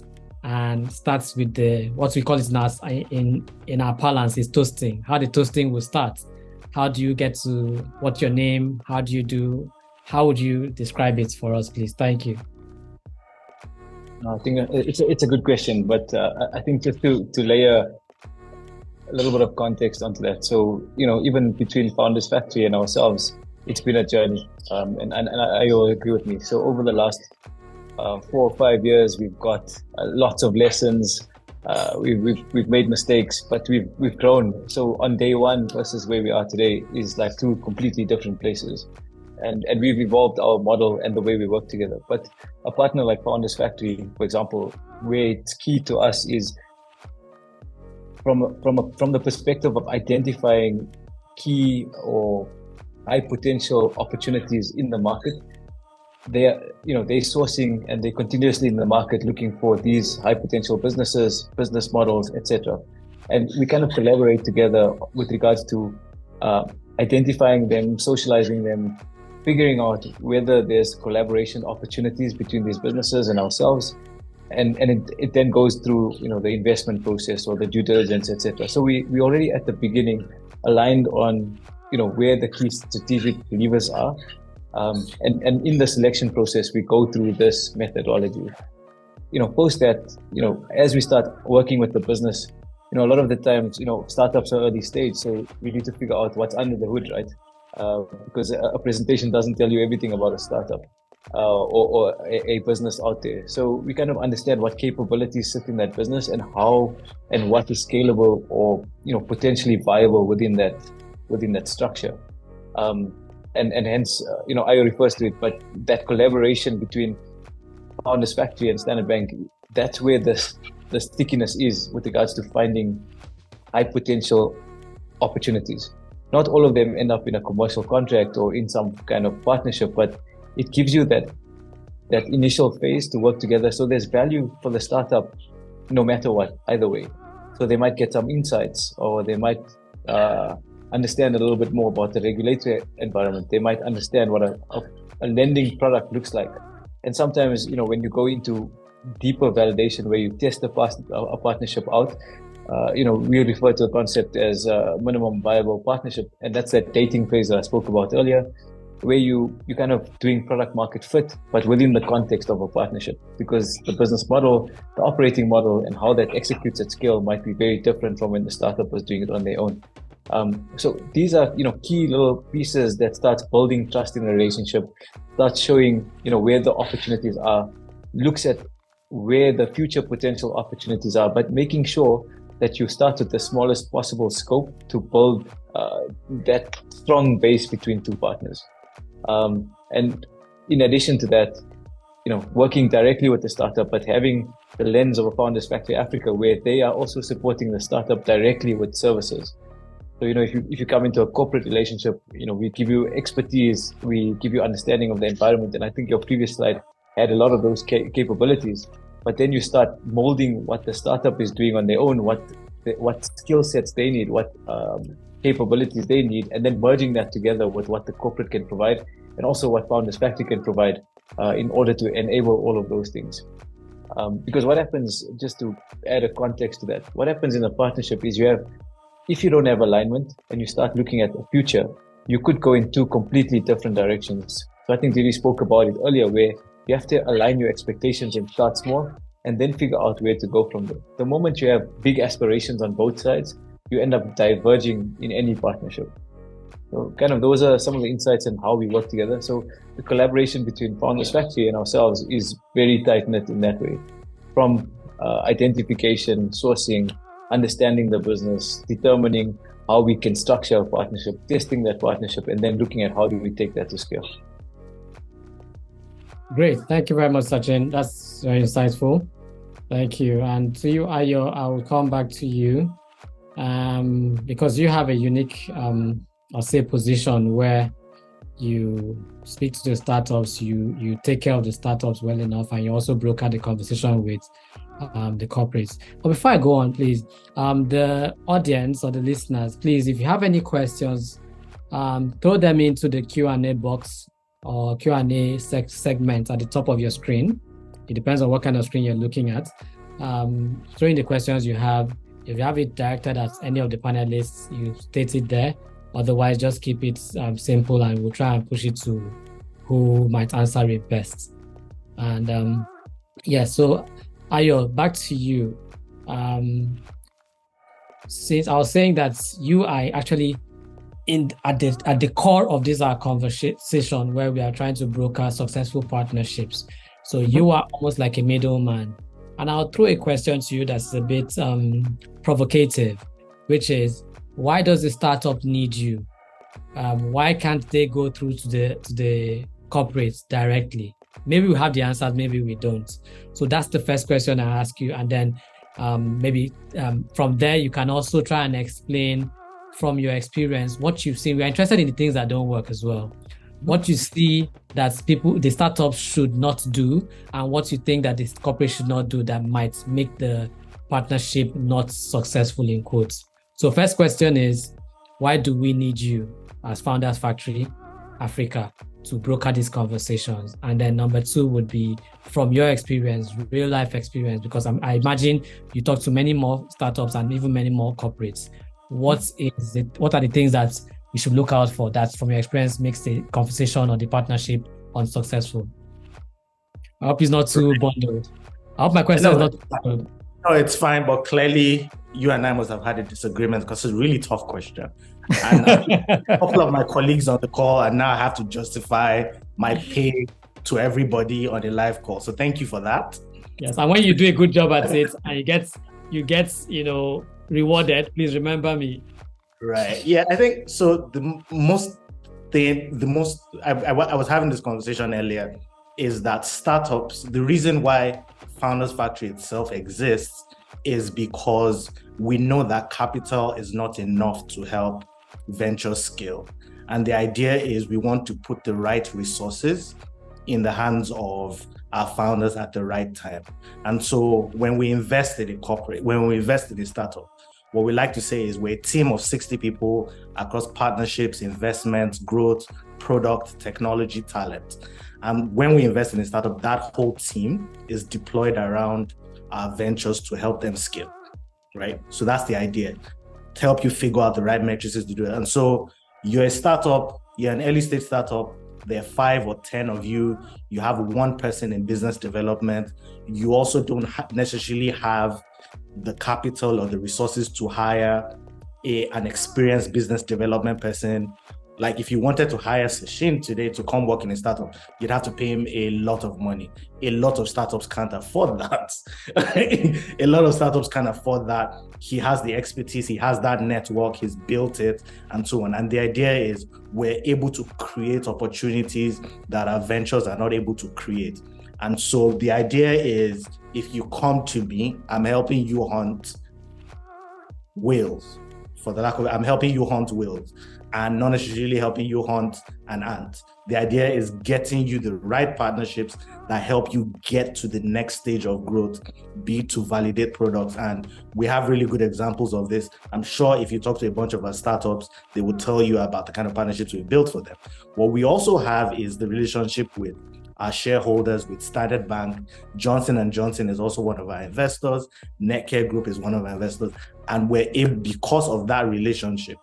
S4: and starts with what we call it now in our parlance is toasting, how the toasting will start. How do you get to what's your name? How would you describe it for us, please? Thank you.
S2: I think it's a good question, but I think just to layer a little bit of context onto that. So, even between Founders Factory and ourselves, it's been a journey, and I will agree with me. So over the last 4 or 5 years, we've got lots of lessons. We've made mistakes, but we've grown. So on day one versus where we are today is like two completely different places, and we've evolved our model and the way we work together. But a partner like Founders Factory, for example, where it's key to us is from the perspective of identifying key or high potential opportunities in the market. They're sourcing, and they're continuously in the market looking for these high potential businesses, business models, etc. And we kind of collaborate together with regards to identifying them, socializing them, figuring out whether there's collaboration opportunities between these businesses and ourselves. And it then goes through, the investment process or the due diligence, etc. So we already at the beginning aligned on, where the key strategic levers are. And in the selection process, we go through this methodology. Post that, as we start working with the business, a lot of the times, startups are early stage, so we need to figure out what's under the hood, right? Because a presentation doesn't tell you everything about a startup or a business out there. So we kind of understand what capabilities sit in that business and how and what is scalable or, potentially viable within that structure. And hence, Ayo refers to it, but that collaboration between Founders Factory and Standard Bank, that's where the stickiness is with regards to finding high potential opportunities. Not all of them end up in a commercial contract or in some kind of partnership, but it gives you that initial phase to work together. So there's value for the startup, no matter what, either way. So they might get some insights, or they might understand a little bit more about the regulatory environment. They might understand what a lending product looks like. And sometimes, when you go into deeper validation where you test a partnership out, we refer to the concept as minimum viable partnership. And that's that dating phase that I spoke about earlier, where you kind of doing product market fit, but within the context of a partnership, because the business model, the operating model, and how that executes at scale might be very different from when the startup was doing it on their own. So these are, key little pieces that starts building trust in a relationship, starts showing, where the opportunities are, looks at where the future potential opportunities are, but making sure that you start with the smallest possible scope to build that strong base between two partners. And in addition to that, working directly with the startup, but having the lens of a Founders Factory Africa, where they are also supporting the startup directly with services. So, if you come into a corporate relationship, we give you expertise, we give you understanding of the environment. And I think your previous slide had a lot of those capabilities. But then you start molding what the startup is doing on their own, what skill sets they need, what capabilities they need, and then merging that together with what the corporate can provide, and also what Founders Factory can provide in order to enable all of those things. Because what happens, just to add a context to that, what happens in a partnership is if you don't have alignment and you start looking at the future, you could go in two completely different directions. So I think Didi spoke about it earlier, where you have to align your expectations and start small, and then figure out where to go from there. The moment you have big aspirations on both sides, you end up diverging in any partnership. So kind of those are some of the insights on how we work together. So the collaboration between Founders Factory and ourselves is very tight-knit in that way. From identification, sourcing, understanding the business, determining how we can structure a partnership, testing that partnership, and then looking at how do we take that to scale.
S4: Great. Thank you very much, Sacheen. That's very insightful. Thank you. And to you, Ayo, I will come back to you because you have a unique, I'll say, position where you speak to the startups, you take care of the startups well enough, and you also broker the conversation with the corporates. But before I go on, please, the audience or the listeners, please, if you have any questions, throw them into the Q&A box or Q&A segment at the top of your screen. It depends on what kind of screen you're looking at. Throw in the questions you have. If you have it directed at any of the panelists, you state it there. Otherwise, just keep it simple, and we'll try and push it to who might answer it best. And so Ayo, back to you. Since I was saying that you are actually at the core of this conversation where we are trying to broker successful partnerships. So you are almost like a middleman. And I'll throw a question to you that's a bit provocative, which is, why does the startup need you? Why can't they go through to the corporates directly? Maybe we have the answers, maybe we don't. So that's the first question I ask you. And then maybe from there, you can also try and explain from your experience what you've seen. We're interested in the things that don't work as well. What you see that the startups should not do, and what you think that the corporate should not do that might make the partnership not successful, in quotes. So first question is, why do we need you as Founders Factory Africa to broker these conversations? And then number two would be, from your experience, real life experience, because I imagine you talk to many more startups and even many more corporates. What are the things that you should look out for that, from your experience, makes the conversation or the partnership unsuccessful? I hope it's not too bundled. I hope my question is not too bundled.
S3: No, it's fine, but clearly you and I must have had a disagreement because it's a really tough question. And a couple of my colleagues on the call, and now I have to justify my pay to everybody on the live call. So thank you for that.
S4: Yes, and when you do a good job at it and you get rewarded, please remember me.
S3: Right. Yeah, I think so. I was having this conversation earlier, is that startups, the reason why Founders Factory itself exists is because we know that capital is not enough to help venture scale. And the idea is we want to put the right resources in the hands of our founders at the right time. And so when we invest in a startup, what we like to say is we're a team of 60 people across partnerships, investments, growth, product, technology, talent. And when we invest in a startup, that whole team is deployed around our ventures to help them scale, right? So that's the idea, to help you figure out the right metrics to do it. And so you're a startup, you're an early stage startup, there are 5 or 10 of you, you have one person in business development, you also don't necessarily have the capital or the resources to hire an experienced business development person. Like if you wanted to hire Sacheen today to come work in a startup, you'd have to pay him a lot of money. A lot of startups can't afford that. A lot of startups can't afford that. He has the expertise, he has that network, he's built it, and so on. And the idea is we're able to create opportunities that our ventures are not able to create. And so the idea is, if you come to me, I'm helping you hunt whales. I'm helping you hunt whales, and not necessarily helping you hunt an ant. The idea is getting you the right partnerships that help you get to the next stage of growth, be it to validate products. And we have really good examples of this. I'm sure if you talk to a bunch of our startups, they will tell you about the kind of partnerships we built for them. What we also have is the relationship with our shareholders, with Standard Bank. Johnson & Johnson is also one of our investors. Netcare Group is one of our investors. And we're able, because of that relationship,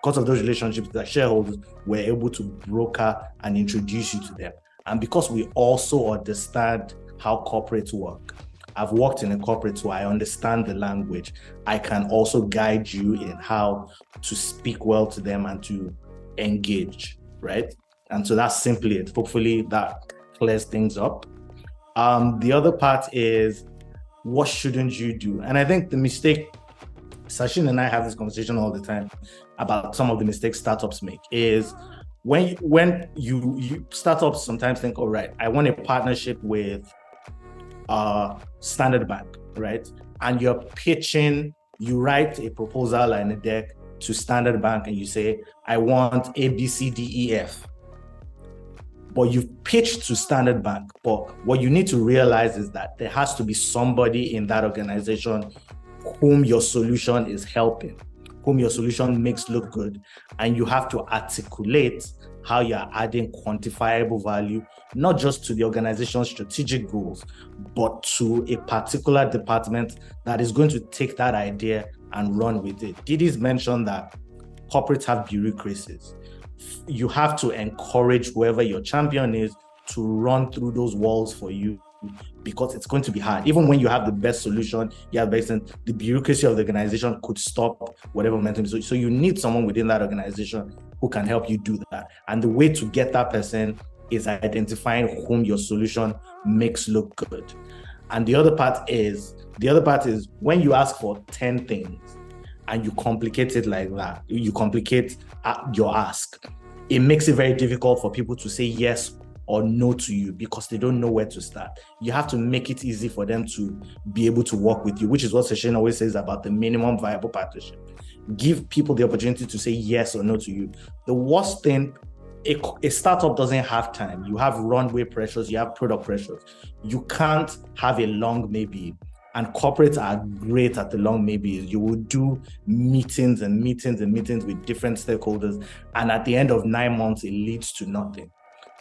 S3: because of those relationships with our shareholders, we're able to broker and introduce you to them. And because we also understand how corporates work, I've worked in a corporate, so I understand the language. I can also guide you in how to speak well to them and to engage, right? And so that's simply it. Hopefully that clears things up. The other part is, what shouldn't you do? And I think the mistake, Sacheen and I have this conversation all the time about some of the mistakes startups make, is when you startups sometimes think, all right, I want a partnership with Standard Bank, right? And you're pitching, you write a proposal and a deck to Standard Bank and you say, I want A, B, C, D, E, F. But you've pitched to Standard Bank. But what you need to realize is that there has to be somebody in that organization whom your solution is helping, whom your solution makes look good. And you have to articulate how you're adding quantifiable value, not just to the organization's strategic goals, but to a particular department that is going to take that idea and run with it. Didi's mentioned that corporates have bureaucracies. You have to encourage whoever your champion is to run through those walls for you, because it's going to be hard. Even when you have the best solution, the bureaucracy of the organization could stop whatever momentum. So you need someone within that organization who can help you do that. And the way to get that person is identifying whom your solution makes look good. And the other part is when you ask for 10 things and you complicate it like that, you complicate your ask, it makes it very difficult for people to say yes or no to you, because they don't know where to start. You have to make it easy for them to be able to work with you, which is what Sacheen always says about the minimum viable partnership. Give people the opportunity to say yes or no to you. The worst thing, a startup doesn't have time. You have runway pressures, you have product pressures. You can't have a long maybe. And corporates are great at the long maybes. You will do meetings and meetings and meetings with different stakeholders. And at the end of 9 months, it leads to nothing.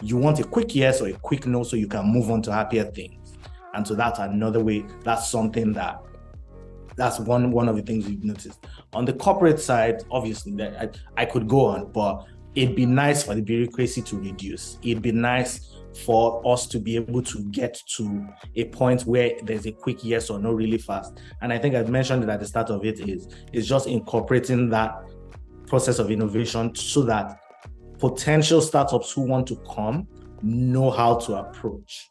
S3: You want a quick yes or a quick no so you can move on to happier things. And so that's another way. That's something that's one of the things we've noticed. On the corporate side, obviously, I could go on, but it'd be nice for the bureaucracy to reduce. It'd be nice for us to be able to get to a point where there's a quick yes or no really fast. And I think I've mentioned it at the start of it, is just incorporating that process of innovation so that potential startups who want to come know how to approach,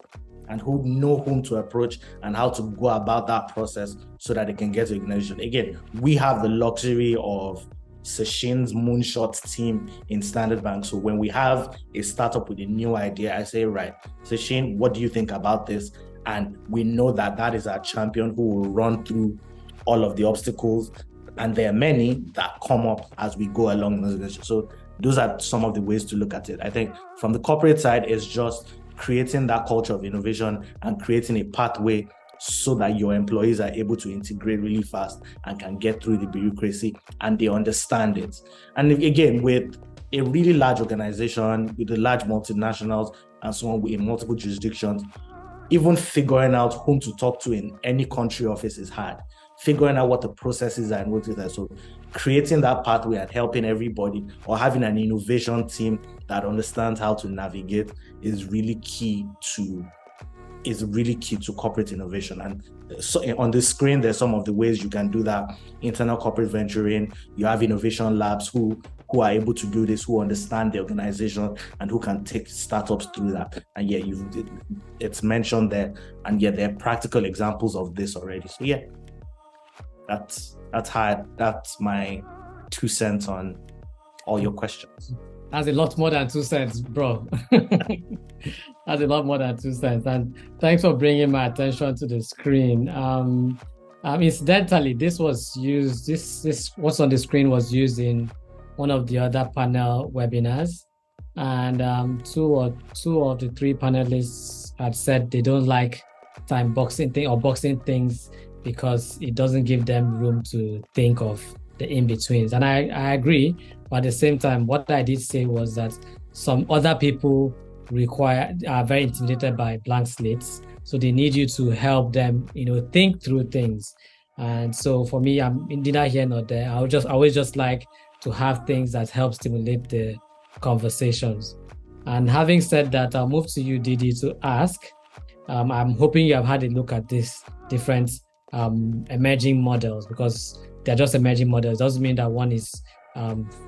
S3: and who know whom to approach and how to go about that process so that they can get to organization. Again, we have the luxury of Sacheen's moonshot team in Standard Bank. So when we have a startup with a new idea, I say, right, Sacheen, what do you think about this? And we know that is our champion who will run through all of the obstacles. And there are many that come up as we go along. So those are some of the ways to look at it. I think from the corporate side, it's just creating that culture of innovation and creating a pathway so that your employees are able to integrate really fast and can get through the bureaucracy and they understand it. And again, with a really large organization, with the large multinationals and so on in multiple jurisdictions, even figuring out whom to talk to in any country office is hard. Figuring out what the processes are and what it is. So creating that pathway and helping everybody, or having an innovation team that understands how to navigate, is really key to is really key to corporate innovation. And so on the screen, there's some of the ways you can do that. Internal corporate venturing, you have innovation labs who are able to do this, who understand the organization and who can take startups through that. And yeah, it's mentioned there, and yeah, there are practical examples of this already. So yeah, that's my 2 cents on all your questions.
S4: That's a lot more than 2 cents, bro. That's a lot more than 2 cents. And thanks for bringing my attention to the screen. Incidentally, this was used. This what's on the screen was used in one of the other panel webinars, and two of the three panelists had said they don't like boxing things because it doesn't give them room to think of the in-betweens. And I agree, but at the same time, what I did say was that some other people are very intimidated by blank slates, so they need you to help them, think through things. And so for me, I'm neither here nor there. I always just like to have things that help stimulate the conversations. And having said that, I'll move to you, Didi, to ask. I'm hoping you have had a look at these different emerging models, because they're just emerging models. It doesn't mean that one is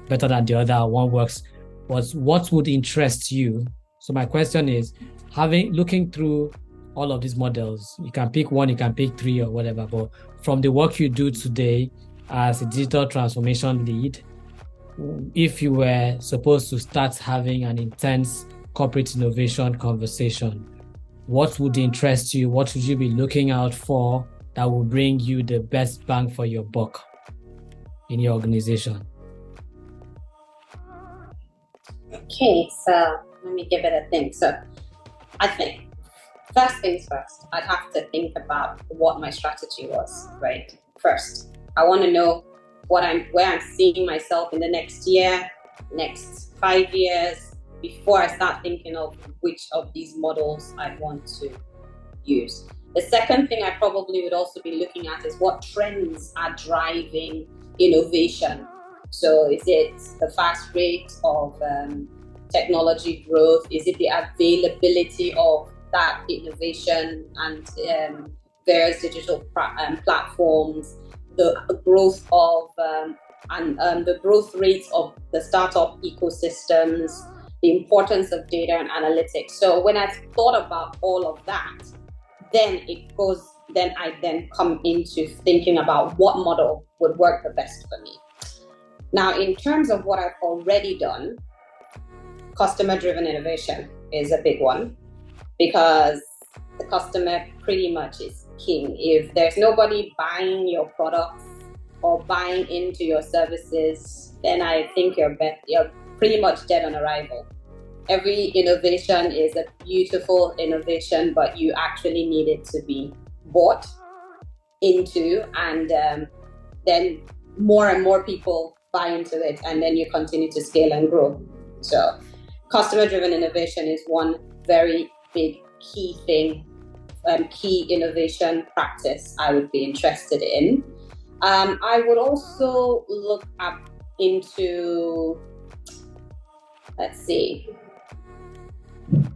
S4: better than the other, one works. What would interest you? So my question is, looking through all of these models, you can pick one, you can pick three or whatever, but from the work you do today as a digital transformation lead, if you were supposed to start having an intense corporate innovation conversation, what would interest you? What would you be looking out for that will bring you the best bang for your buck in your organization?
S1: Okay, so let me give it a think. So I think first things first, I'd have to think about what my strategy was, right? First, I want to know where I'm seeing myself in the next year, next 5 years, before I start thinking of which of these models I want to use. The second thing I probably would also be looking at is what trends are driving innovation. So is it the fast rate of technology growth? Is it the availability of that innovation and various digital platforms? The growth of the growth rates of the startup ecosystems, the importance of data and analytics. So when I've thought about all of that, then I come into thinking about what model would work the best for me. Now, in terms of what I've already done, customer-driven innovation is a big one, because the customer pretty much is king. If there's nobody buying your products or buying into your services, then I think you're pretty much dead on arrival. Every innovation is a beautiful innovation, but you actually need it to be bought into, and then more and more people buy into it, and then you continue to scale and grow. So customer-driven innovation is one very big key thing, key innovation practice I would be interested in. I would also look up into,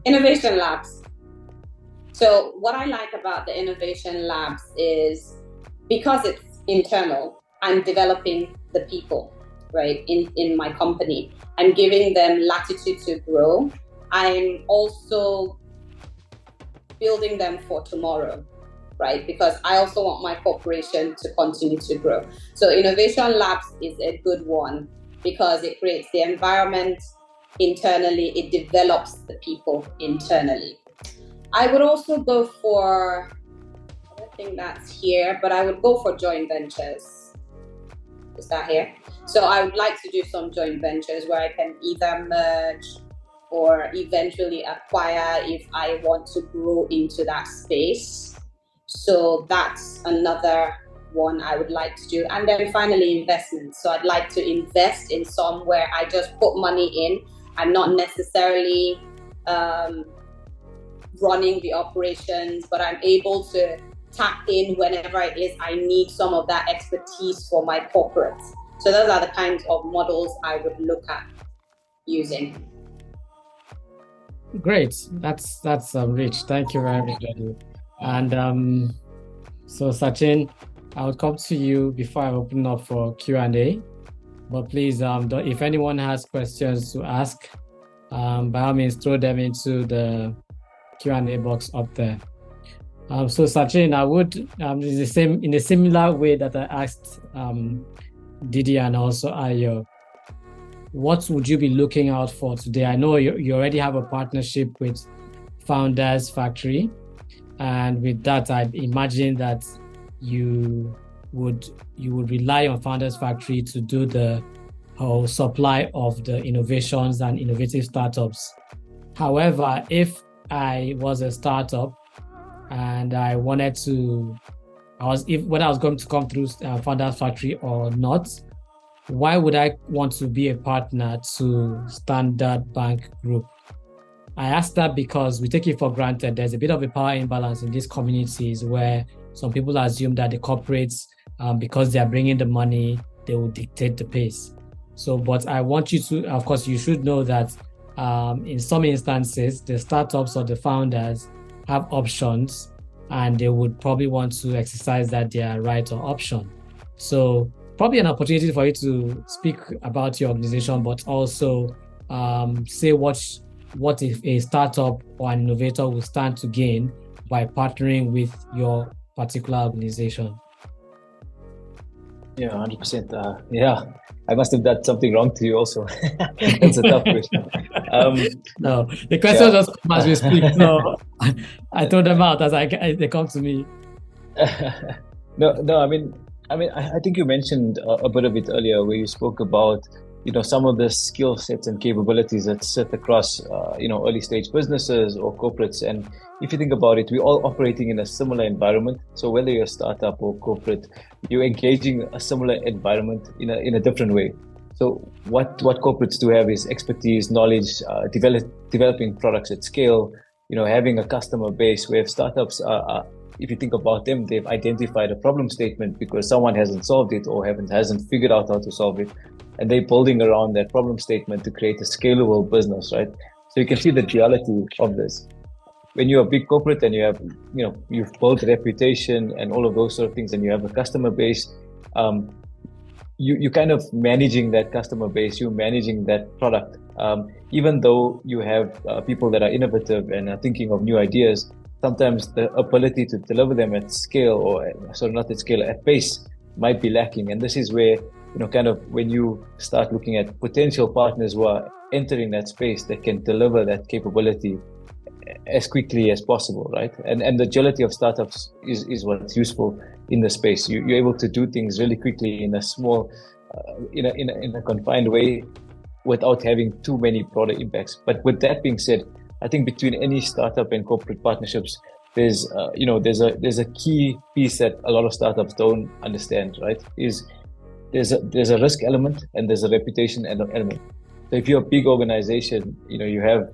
S1: innovation labs. So what I like about the innovation labs is, because it's internal, I'm developing the people, right, in my company. I'm giving them latitude to grow. I'm also building them for tomorrow, right? Because I also want my corporation to continue to grow. So innovation labs is a good one because it creates the environment internally, it develops the people internally. I would also go for, I don't think that's here, but I would go for joint ventures. Is that here? So I would like to do some joint ventures where I can either merge or eventually acquire if I want to grow into that space. So that's another one I would like to do. And then finally, investments. So I'd like to invest in somewhere I just put money in. I'm not necessarily running the operations, but I'm able to tap in whenever it is I need some of that expertise for my corporate. So those are the kinds of models I would look at using.
S4: Great. That's rich. Thank you very much, Eddie. And so Sacheen, I will come to you before I open up for Q&A. But please, if anyone has questions to ask, by all means, throw them into the Q&A box up there. So Sacheen, I would in a similar way that I asked Didi and also Ayo, what would you be looking out for today? I know you already have a partnership with Founders Factory, and with that, I imagine that you would rely on Founders Factory to do the whole supply of the innovations and innovative startups. However, if I was a startup and I wanted to, whether I was going to come through Founders Factory or not, why would I want to be a partner to Standard Bank Group? I ask that because we take it for granted. There's a bit of a power imbalance in these communities where some people assume that the corporates, because they are bringing the money, they will dictate the pace. So, but I want you to, of course, you should know that in some instances, the startups or the founders have options and they would probably want to exercise that their right or option. So probably an opportunity for you to speak about your organization, but also say what if a startup or an innovator will stand to gain by partnering with your particular organization.
S2: Yeah, 100%. Yeah, I must have done something wrong to you also. That's a tough question.
S4: No, the question just comes as we speak. So I throw them out as they come to me.
S2: No. I think you mentioned a bit of it earlier, where you spoke about some of the skill sets and capabilities that sit across early stage businesses or corporates. And if you think about it, we're all operating in a similar environment. So whether you're a startup or corporate, you're engaging a similar environment in a different way. So what corporates do have is expertise, knowledge, developing products at scale, having a customer base, where startups are, if you think about them, they've identified a problem statement because someone hasn't solved it or hasn't figured out how to solve it. And they're building around that problem statement to create a scalable business, right? So you can see the duality of this. When you're a big corporate and you have, you've built reputation and all of those sort of things, and you have a customer base, you're kind of managing that customer base, you're managing that product. Even though you have people that are innovative and are thinking of new ideas, sometimes the ability to deliver them at scale, or not at scale, at pace, might be lacking. And this is where, when you start looking at potential partners who are entering that space that can deliver that capability as quickly as possible, right? And the agility of startups is what's useful in the space. You're able to do things really quickly in a small, in a confined way, without having too many broader impacts. But with that being said, I think between any startup and corporate partnerships, there's a key piece that a lot of startups don't understand, right? There's a risk element and there's a reputation element. So if you're a big organization, you have,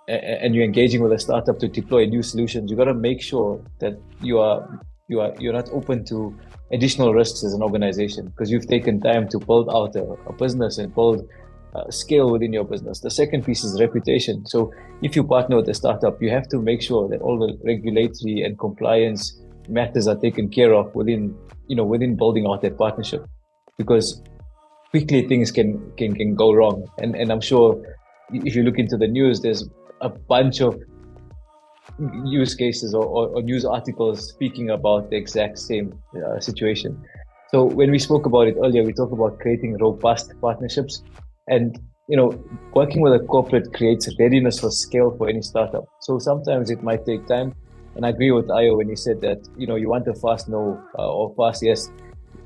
S2: and you're engaging with a startup to deploy new solutions, you got to make sure that you're not open to additional risks as an organization, because you've taken time to build out a business and build scale within your business. The second piece is reputation. So if you partner with a startup, you have to make sure that all the regulatory and compliance matters are taken care of within building out that partnership, because quickly things can go wrong. And I'm sure if you look into the news, there's a bunch of use cases or news articles speaking about the exact same situation. So when we spoke about it earlier, we talked about creating robust partnerships, and working with a corporate creates readiness for scale for any startup. So sometimes it might take time, and I agree with Ayo when he said that you want a fast no or fast yes,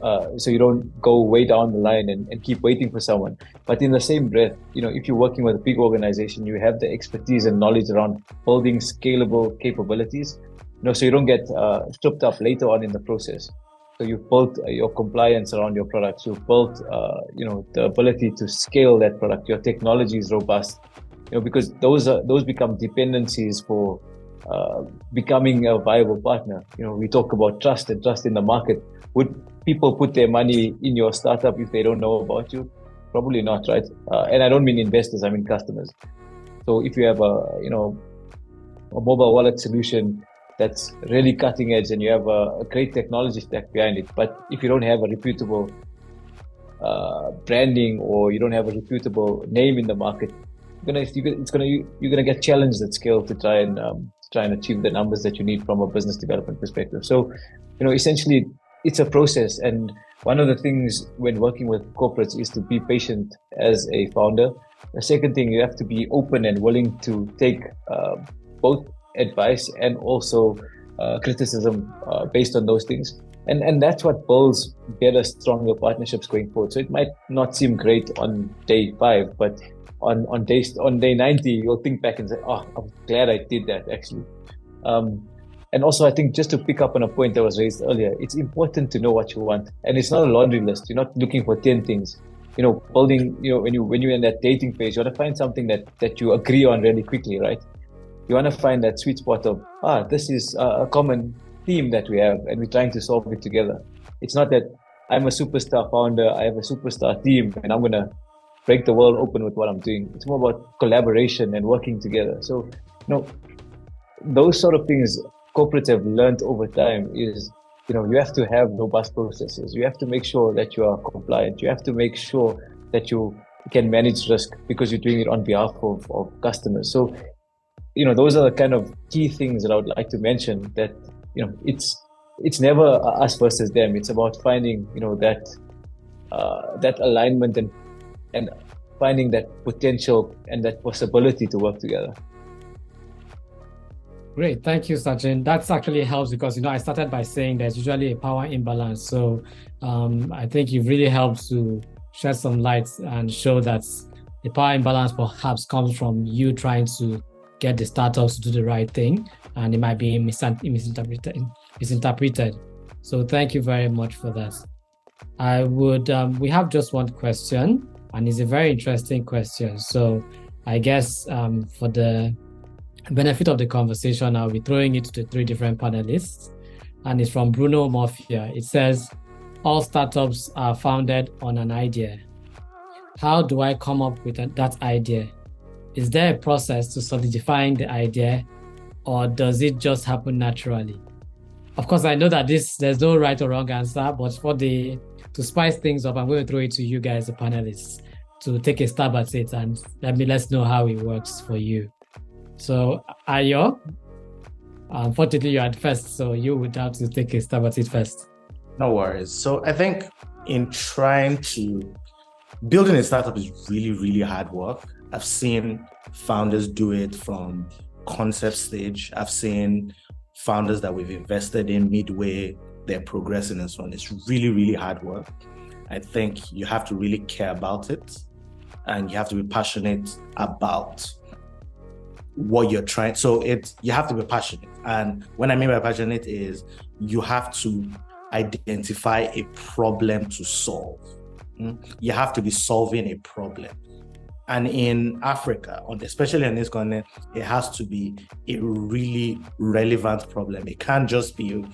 S2: so you don't go way down the line and keep waiting for someone. But in the same breath, if you're working with a big organization, you have the expertise and knowledge around building scalable capabilities, so you don't get tripped up later on in the process. So you've built your compliance around your products. You've built, the ability to scale that product. Your technology is robust, because those become dependencies for becoming a viable partner. We talk about trust and trust in the market. Would people put their money in your startup if they don't know about you? Probably not, right? And I don't mean investors, I mean customers. So if you have a mobile wallet solution that's really cutting edge and you have a great technology stack behind it, but if you don't have a reputable branding or you don't have a reputable name in the market, you're gonna get challenged at scale to try and achieve the numbers that you need from a business development perspective. So, essentially, it's a process. And one of the things when working with corporates is to be patient as a founder. The second thing, you have to be open and willing to take both advice and also criticism based on those things. And that's what builds better, stronger partnerships going forward. So it might not seem great on day 5, but on day 90, you'll think back and say, "Oh, I'm glad I did that." Actually, and also I think just to pick up on a point that was raised earlier, it's important to know what you want, and it's not a laundry list. You're not looking for 10 things. Building. When you're in that dating phase, you want to find something that you agree on really quickly, right? You want to find that sweet spot of this is a common theme that we have, and we're trying to solve it together. It's not that I'm a superstar founder, I have a superstar team, and I'm gonna break the world open with what I'm doing. It's more about collaboration and working together. So, those sort of things corporates have learned over time is, you have to have robust processes. You have to make sure that you are compliant. You have to make sure that you can manage risk because you're doing it on behalf of customers. So, those are the kind of key things that I would like to mention, that, it's never us versus them. It's about finding, that alignment and finding that potential and that possibility to work together.
S4: Great, thank you, Sacheen. That actually helps because I started by saying there's usually a power imbalance. So I think you've really helped to shed some light and show that the power imbalance perhaps comes from you trying to get the startups to do the right thing, and it might be misinterpreted. So thank you very much for that. I would. We have just one question, and it's a very interesting question. So I guess for the benefit of the conversation, I'll be throwing it to the 3 different panelists, and it's from Bruno Morfia. It says, all startups are founded on an idea. How do I come up with that idea? Is there a process to solidifying the idea, or does it just happen naturally? Of course, I know that there's no right or wrong answer, but to spice things up, I'm going to throw it to you guys, the panelists, to take a stab at it and let's know how it works for you. So, Ayo, unfortunately, you're at first, so you would have to take a stab at it first.
S3: No worries. So, I think building a startup is really, really hard work. I've seen founders do it from concept stage. I've seen founders that we've invested in midway, they're progressing and so on. It's really, really hard work. I think you have to really care about it, and you have to be passionate about what you're trying. So you have to be passionate. And when I mean by passionate is you have to identify a problem to solve. You have to be solving a problem. And in Africa, especially on this continent, it has to be a really relevant problem. It can't just be,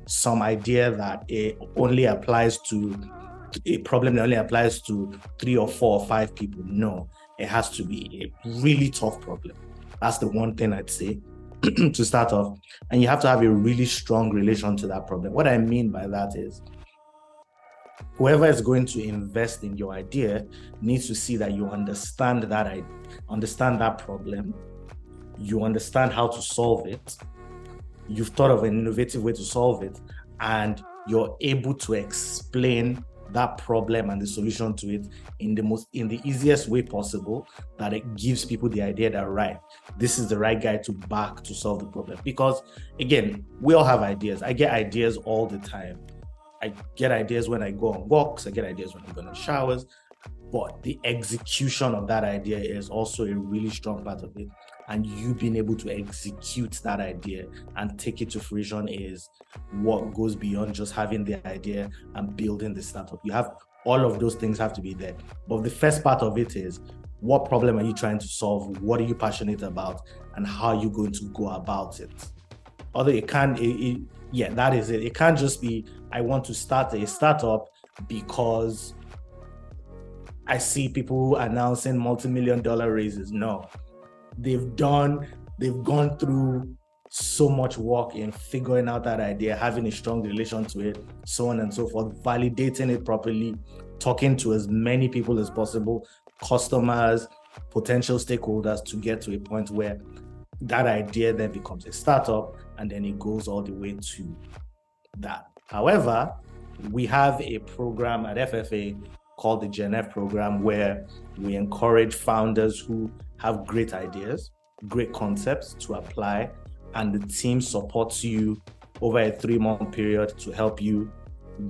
S3: some idea that it only applies to a problem that only applies to 3 or 4 or 5 people. No, it has to be a really tough problem. That's the one thing I'd say to start off. And you have to have a really strong relation to that problem. What I mean by that is, whoever is going to invest in your idea needs to see that you understand that problem, you understand how to solve it, you've thought of an innovative way to solve it, and you're able to explain that problem and the solution to it in the easiest way possible, that it gives people the idea that, right, this is the right guy to back to solve the problem. Because again, we all have ideas. I get ideas all the time. I get ideas when I go on walks, I get ideas when I'm going on showers, but the execution of that idea is also a really strong part of it. And you being able to execute that idea and take it to fruition is what goes beyond just having the idea and building the startup. You have all of those things have to be there. But the first part of it is, what problem are you trying to solve? What are you passionate about? And how are you going to go about it? Although that is it. It can't just be, I want to start a startup because I see people announcing multi-million-dollar raises. No, they've gone through so much work in figuring out that idea, having a strong relation to it, so on and so forth, validating it properly, talking to as many people as possible, customers, potential stakeholders, to get to a point where that idea then becomes a startup, and then it goes all the way to that. However, we have a program at FFA called the GenF program, where we encourage founders who have great ideas, great concepts to apply, and the team supports you over a 3-month period to help you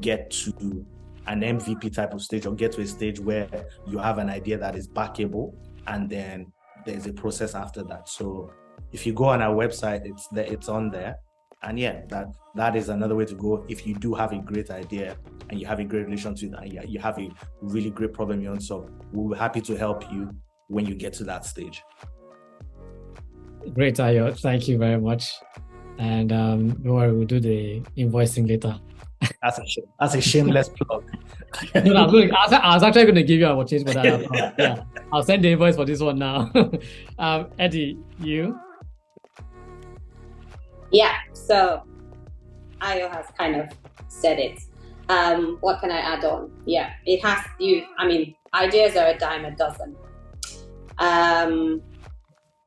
S3: get to an MVP type of stage, or get to a stage where you have an idea that is backable, and then there's a process after that. So if you go on our website, it's there, it's on there. And yeah, that is another way to go if you do have a great idea and you have a great relationship and you have a really great problem you want to solve. We'll be happy to help you when you get to that stage.
S4: Great, Ayo. Thank you very much. And don't worry, we'll do the invoicing later.
S3: That's a shameless plug.
S4: No, I was actually going to give you a change for that. Yeah, I'll send the invoice for this one now. Eddie, you?
S1: Yeah, so Ayo has kind of said it. What can I add on? Yeah, it has you. I mean, ideas are a dime a dozen.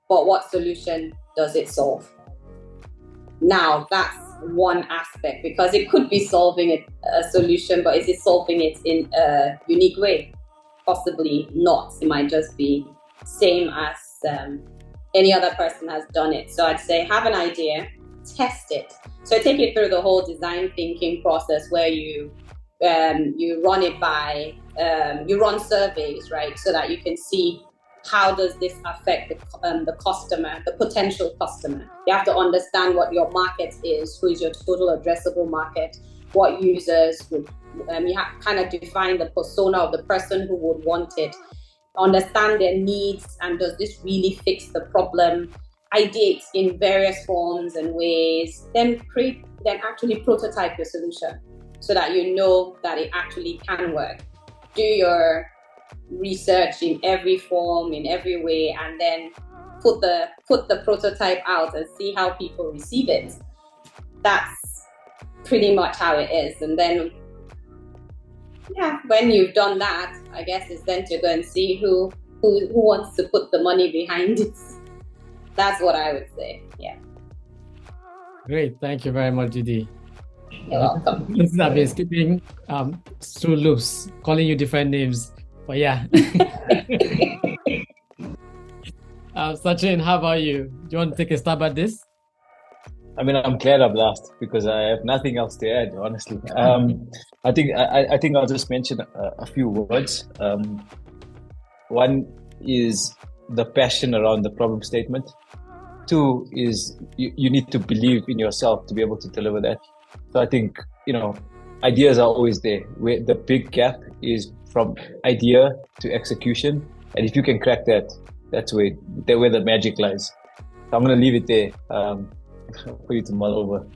S1: But what solution does it solve? Now, that's one aspect, because it could be solving a solution, but is it solving it in a unique way? Possibly not. It might just be same as any other person has done it. So I'd say have an idea, test it. So take it through the whole design thinking process, where you run it by, you run surveys, right? So that you can see, how does this affect the customer, the potential customer? You have to understand what your market is, who is your total addressable market, what users would, you have to kind of define the persona of the person who would want it, understand their needs, and does this really fix the problem? Ideate in various forms and ways, then actually prototype your solution so that you know that it actually can work. Do your research in every form, in every way, and then put the prototype out and see how people receive it. That's pretty much how it is. And then, yeah, when you've done that, I guess it's then to go and see who wants to put the money behind it. That's what I would say. Yeah.
S4: Great. Thank you very much, Didi.
S1: You're welcome.
S4: I've been skipping through loops, calling you different names. But yeah. Sacheen, how about you? Do you want to take a stab at this?
S2: I mean, I'm glad I've laughed, because I have nothing else to add, honestly. I think I'll just mention a few words. One is the passion around the problem statement. Two is you need to believe in yourself to be able to deliver that. So I think, ideas are always there. Where the big gap is from idea to execution. And if you can crack that, that's where the magic lies. So I'm going to leave it there for you to mull over.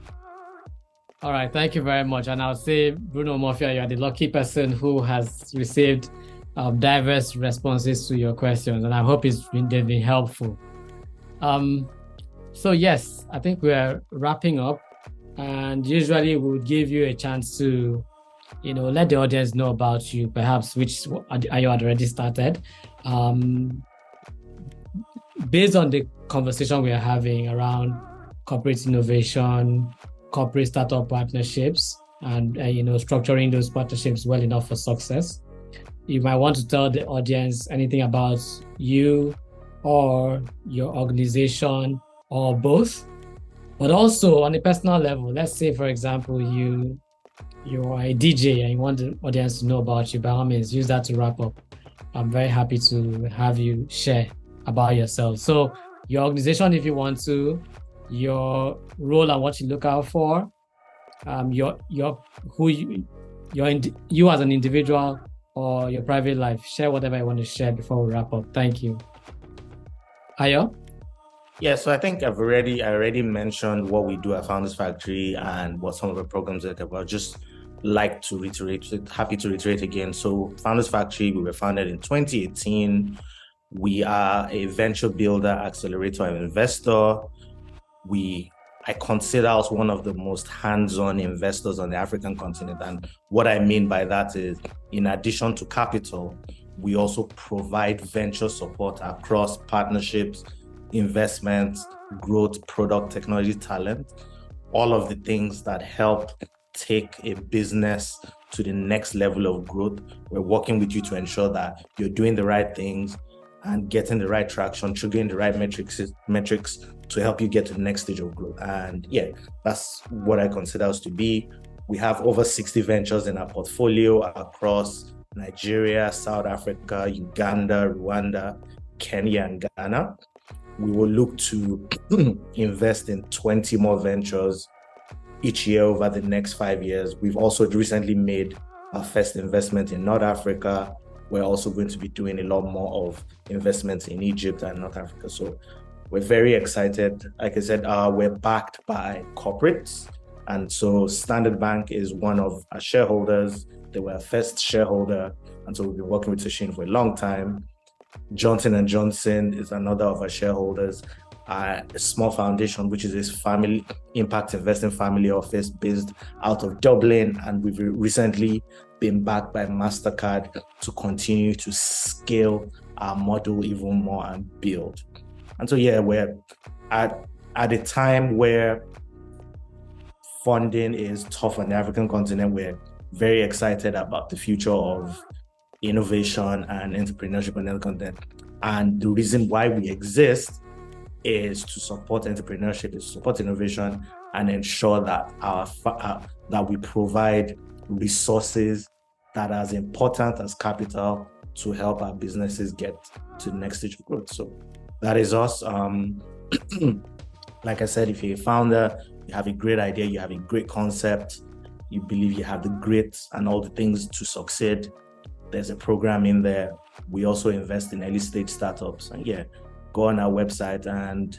S4: All right. Thank you very much. And I'll say, Bruno Murphy, you are the lucky person who has received diverse responses to your questions. And I hope they've been helpful. So yes, I think we're wrapping up. And usually we'll give you a chance to let the audience know about you, perhaps which you had already started. Based on the conversation we are having around corporate innovation, corporate startup partnerships, and structuring those partnerships well enough for success, you might want to tell the audience anything about you or your organization or both. But also on a personal level, let's say, for example, you're a DJ and you want the audience to know about you, by all means, use that to wrap up. I'm very happy to have you share about yourself. So your organization, if you want to, your role and what you look out for, you as an individual or your private life. Share whatever you want to share before we wrap up. Thank you. Ayo?
S3: Yeah, so I think I already mentioned what we do at Founders Factory and what some of the programs are about. Just like to reiterate, happy to reiterate again. So Founders Factory, we were founded in 2018. We are a venture builder, accelerator, and investor. I consider us one of the most hands-on investors on the African continent. And what I mean by that is, in addition to capital, we also provide venture support across partnerships, investments, growth, product, technology, talent, all of the things that help take a business to the next level of growth. We're working with you to ensure that you're doing the right things and getting the right traction, triggering the right metrics to help you get to the next stage of growth. And yeah, that's what I consider us to be. We have over 60 ventures in our portfolio across Nigeria, South Africa, Uganda, Rwanda, Kenya, and Ghana. We will look to invest in 20 more ventures each year over the next 5 years. We've also recently made our first investment in North Africa. We're also going to be doing a lot more of investments in Egypt and North Africa. So we're very excited. Like I said, we're backed by corporates. And so Standard Bank is one of our shareholders. They were our first shareholder. And so we've been working with Sacheen for a long time. Johnson & Johnson is another of our shareholders. A small foundation, which is this family impact investing family office based out of Dublin. And we've recently been backed by MasterCard to continue to scale our model even more and build. And so, yeah, we're at a time where funding is tough on the African continent. We're very excited about the future of innovation and entrepreneurship on the continent. And the reason why we exist is to support entrepreneurship, is to support innovation, and ensure that that we provide resources that are as important as capital to help our businesses get to the next stage of growth. So that is us. Like I said, if you're a founder, you have a great idea, you have a great concept, you believe you have the grit and all the things to succeed, there's a program in there. We also invest in early stage startups. And yeah, go on our website and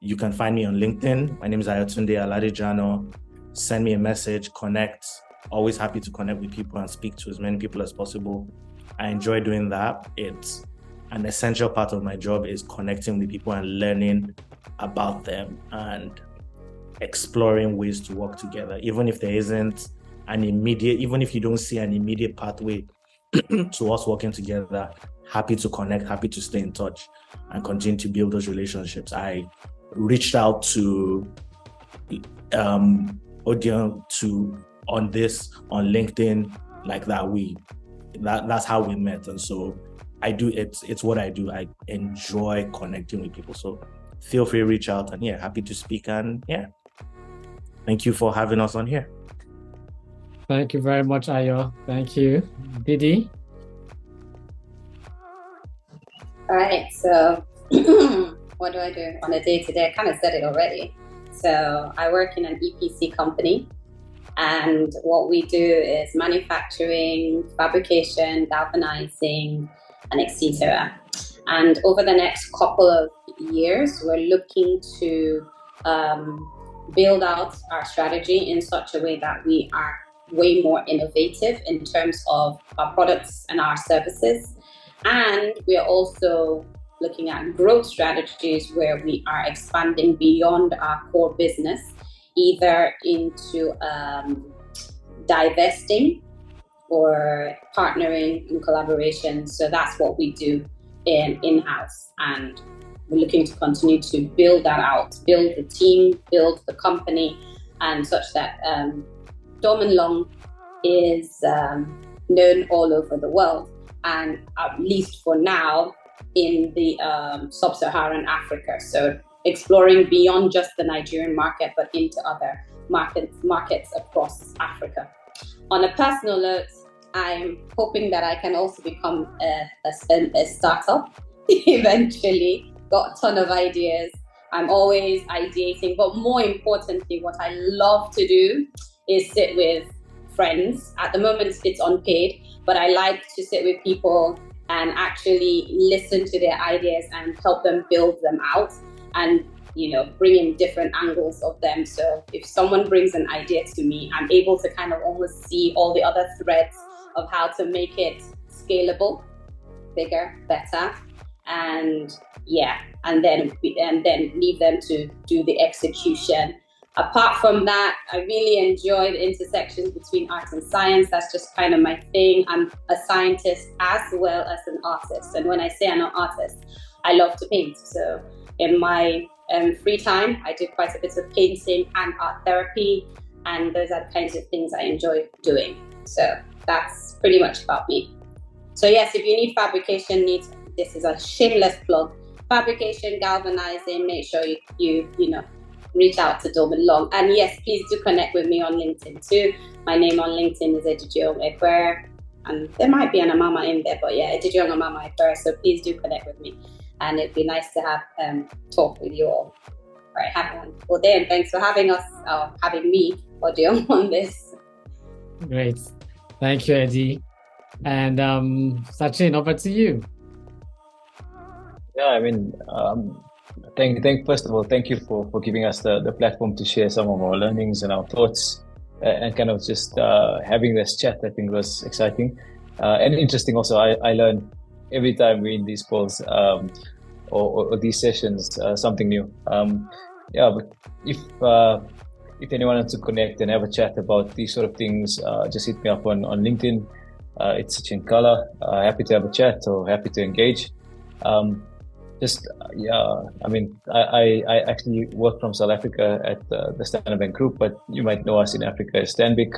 S3: you can find me on LinkedIn. My name is Ayotunde Aladejana. Send me a message, connect. Always happy to connect with people and speak to as many people as possible. I enjoy doing that. It's an essential part of my job is connecting with people and learning about them and exploring ways to work together. Even if there isn't even if you don't see an immediate pathway to us working together, happy to connect, happy to stay in touch and continue to build those relationships. I reached out to Odiong on LinkedIn, like that. That's how we met. And so it's what I do. I enjoy connecting with people. So feel free to reach out, and yeah, happy to speak. And yeah, thank you for having us on here.
S4: Thank you very much, Ayo. Thank you. Didi?
S1: All right, so what do I do on a day-to-day? I kind of said it already. So I work in an EPC company, and what we do is manufacturing, fabrication, galvanizing, and etc. And over the next couple of years, we're looking to build out our strategy in such a way that we are way more innovative in terms of our products and our services. And we are also looking at growth strategies where we are expanding beyond our core business, either into divesting or partnering in collaboration. So that's what we do in-house. And we're looking to continue to build that out, build the team, build the company, and such that Dorman Long is known all over the world, and at least for now in the sub-Saharan Africa. So exploring beyond just the Nigerian market, but into other markets across Africa. On a personal note, I'm hoping that I can also become a startup eventually. Got a ton of ideas. I'm always ideating, but more importantly, what I love to do is sit with friends. At the moment, it's unpaid, but I like to sit with people and actually listen to their ideas and help them build them out. And bring in different angles of them. So if someone brings an idea to me, I'm able to kind of almost see all the other threads of how to make it scalable, bigger, better, and then leave them to do the execution. Apart from that, I really enjoy the intersections between art and science. That's just kind of my thing. I'm a scientist as well as an artist. And when I say I'm an artist, I love to paint. So in my free time, I do quite a bit of painting and art therapy. And those are the kinds of things I enjoy doing. So that's pretty much about me. So yes, if you need fabrication needs, this is a shameless plug. Fabrication, galvanizing, make sure you reach out to Dolman Long. And yes, please do connect with me on LinkedIn too. My name on LinkedIn is Edidiong Ekwere. And there might be an Amama in there, but yeah, Edidiong Amama Ekwere. So please do connect with me. And it'd be nice to have talk with you all. All right, have one. Well then, thanks for having us, having me, Odiong, on this.
S4: Great. Thank you, Eddie. And Sacheen, over to you.
S2: Yeah, I mean, first of all, thank you for giving us the platform to share some of our learnings and our thoughts, and kind of just having this chat. I think was exciting and interesting. Also, I learn every time we're in these calls or these sessions something new. But if anyone wants to connect and have a chat about these sort of things, just hit me up on LinkedIn. It's Sacheen Kala. Happy to have a chat or happy to engage. I mean, I actually work from South Africa at the Standard Bank Group, but you might know us in Africa as Stanbic.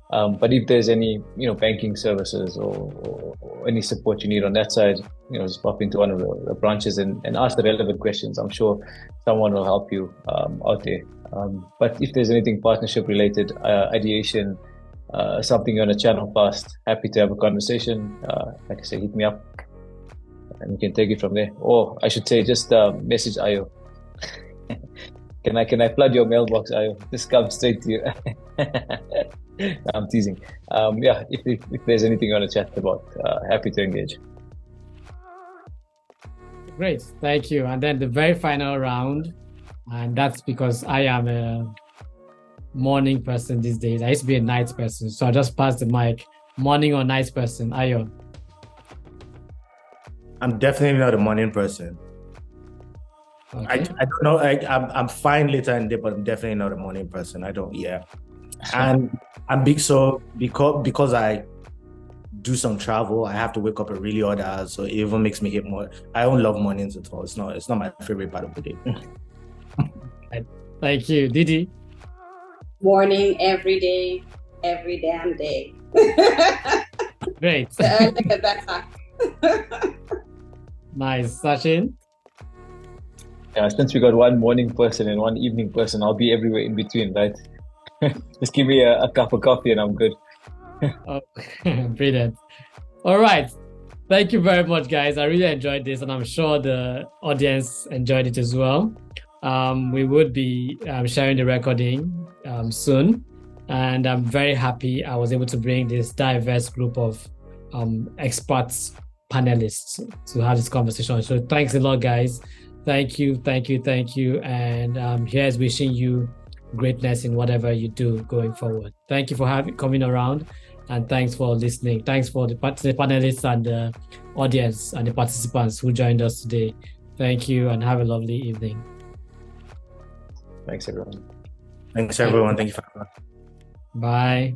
S2: But if there's any, banking services or any support you need on that side, just pop into one of the branches and ask the relevant questions. I'm sure someone will help you out there. But if there's anything partnership related, ideation, something you want to channel past, happy to have a conversation. Like I say, hit me up. And we can take it from there. Or I should say, just message Ayo. Can I flood your mailbox, Ayo? Just come straight to you. I'm teasing. If there's anything you want to chat about, happy to engage.
S4: Great, thank you. And then the very final round, and that's because I am a morning person these days. I used to be a night person, so I'll just pass the mic. Morning or night person, Ayo?
S3: I'm definitely not a morning person.
S4: Okay.
S3: I don't know. I'm fine later in the day, but I'm definitely not a morning person. I don't. Yeah, and I'm big. So because I do some travel, I have to wake up at really odd hours, so it even makes me hate more. I don't love mornings at all. It's not my favorite part of the day.
S4: Thank you, Didi.
S1: Morning every day, every damn day.
S4: Great.
S1: The earlier the better.
S4: Nice. Sacheen?
S2: Yeah, since we got one morning person and one evening person, I'll be everywhere in between, right? Just give me a cup of coffee and I'm good.
S4: Oh, brilliant. All right. Thank you very much, guys. I really enjoyed this, and I'm sure the audience enjoyed it as well. We would be sharing the recording soon, and I'm very happy I was able to bring this diverse group of experts, panelists to have this conversation. So thanks a lot, guys. Thank you. And here's wishing you greatness in whatever you do going forward. Thank you for coming around, and thanks for listening. Thanks for the panelists and the audience and the participants who joined us today. Thank you, and have a lovely evening.
S2: Thanks, everyone.
S3: Thanks, everyone. Thank you for coming.
S4: Bye.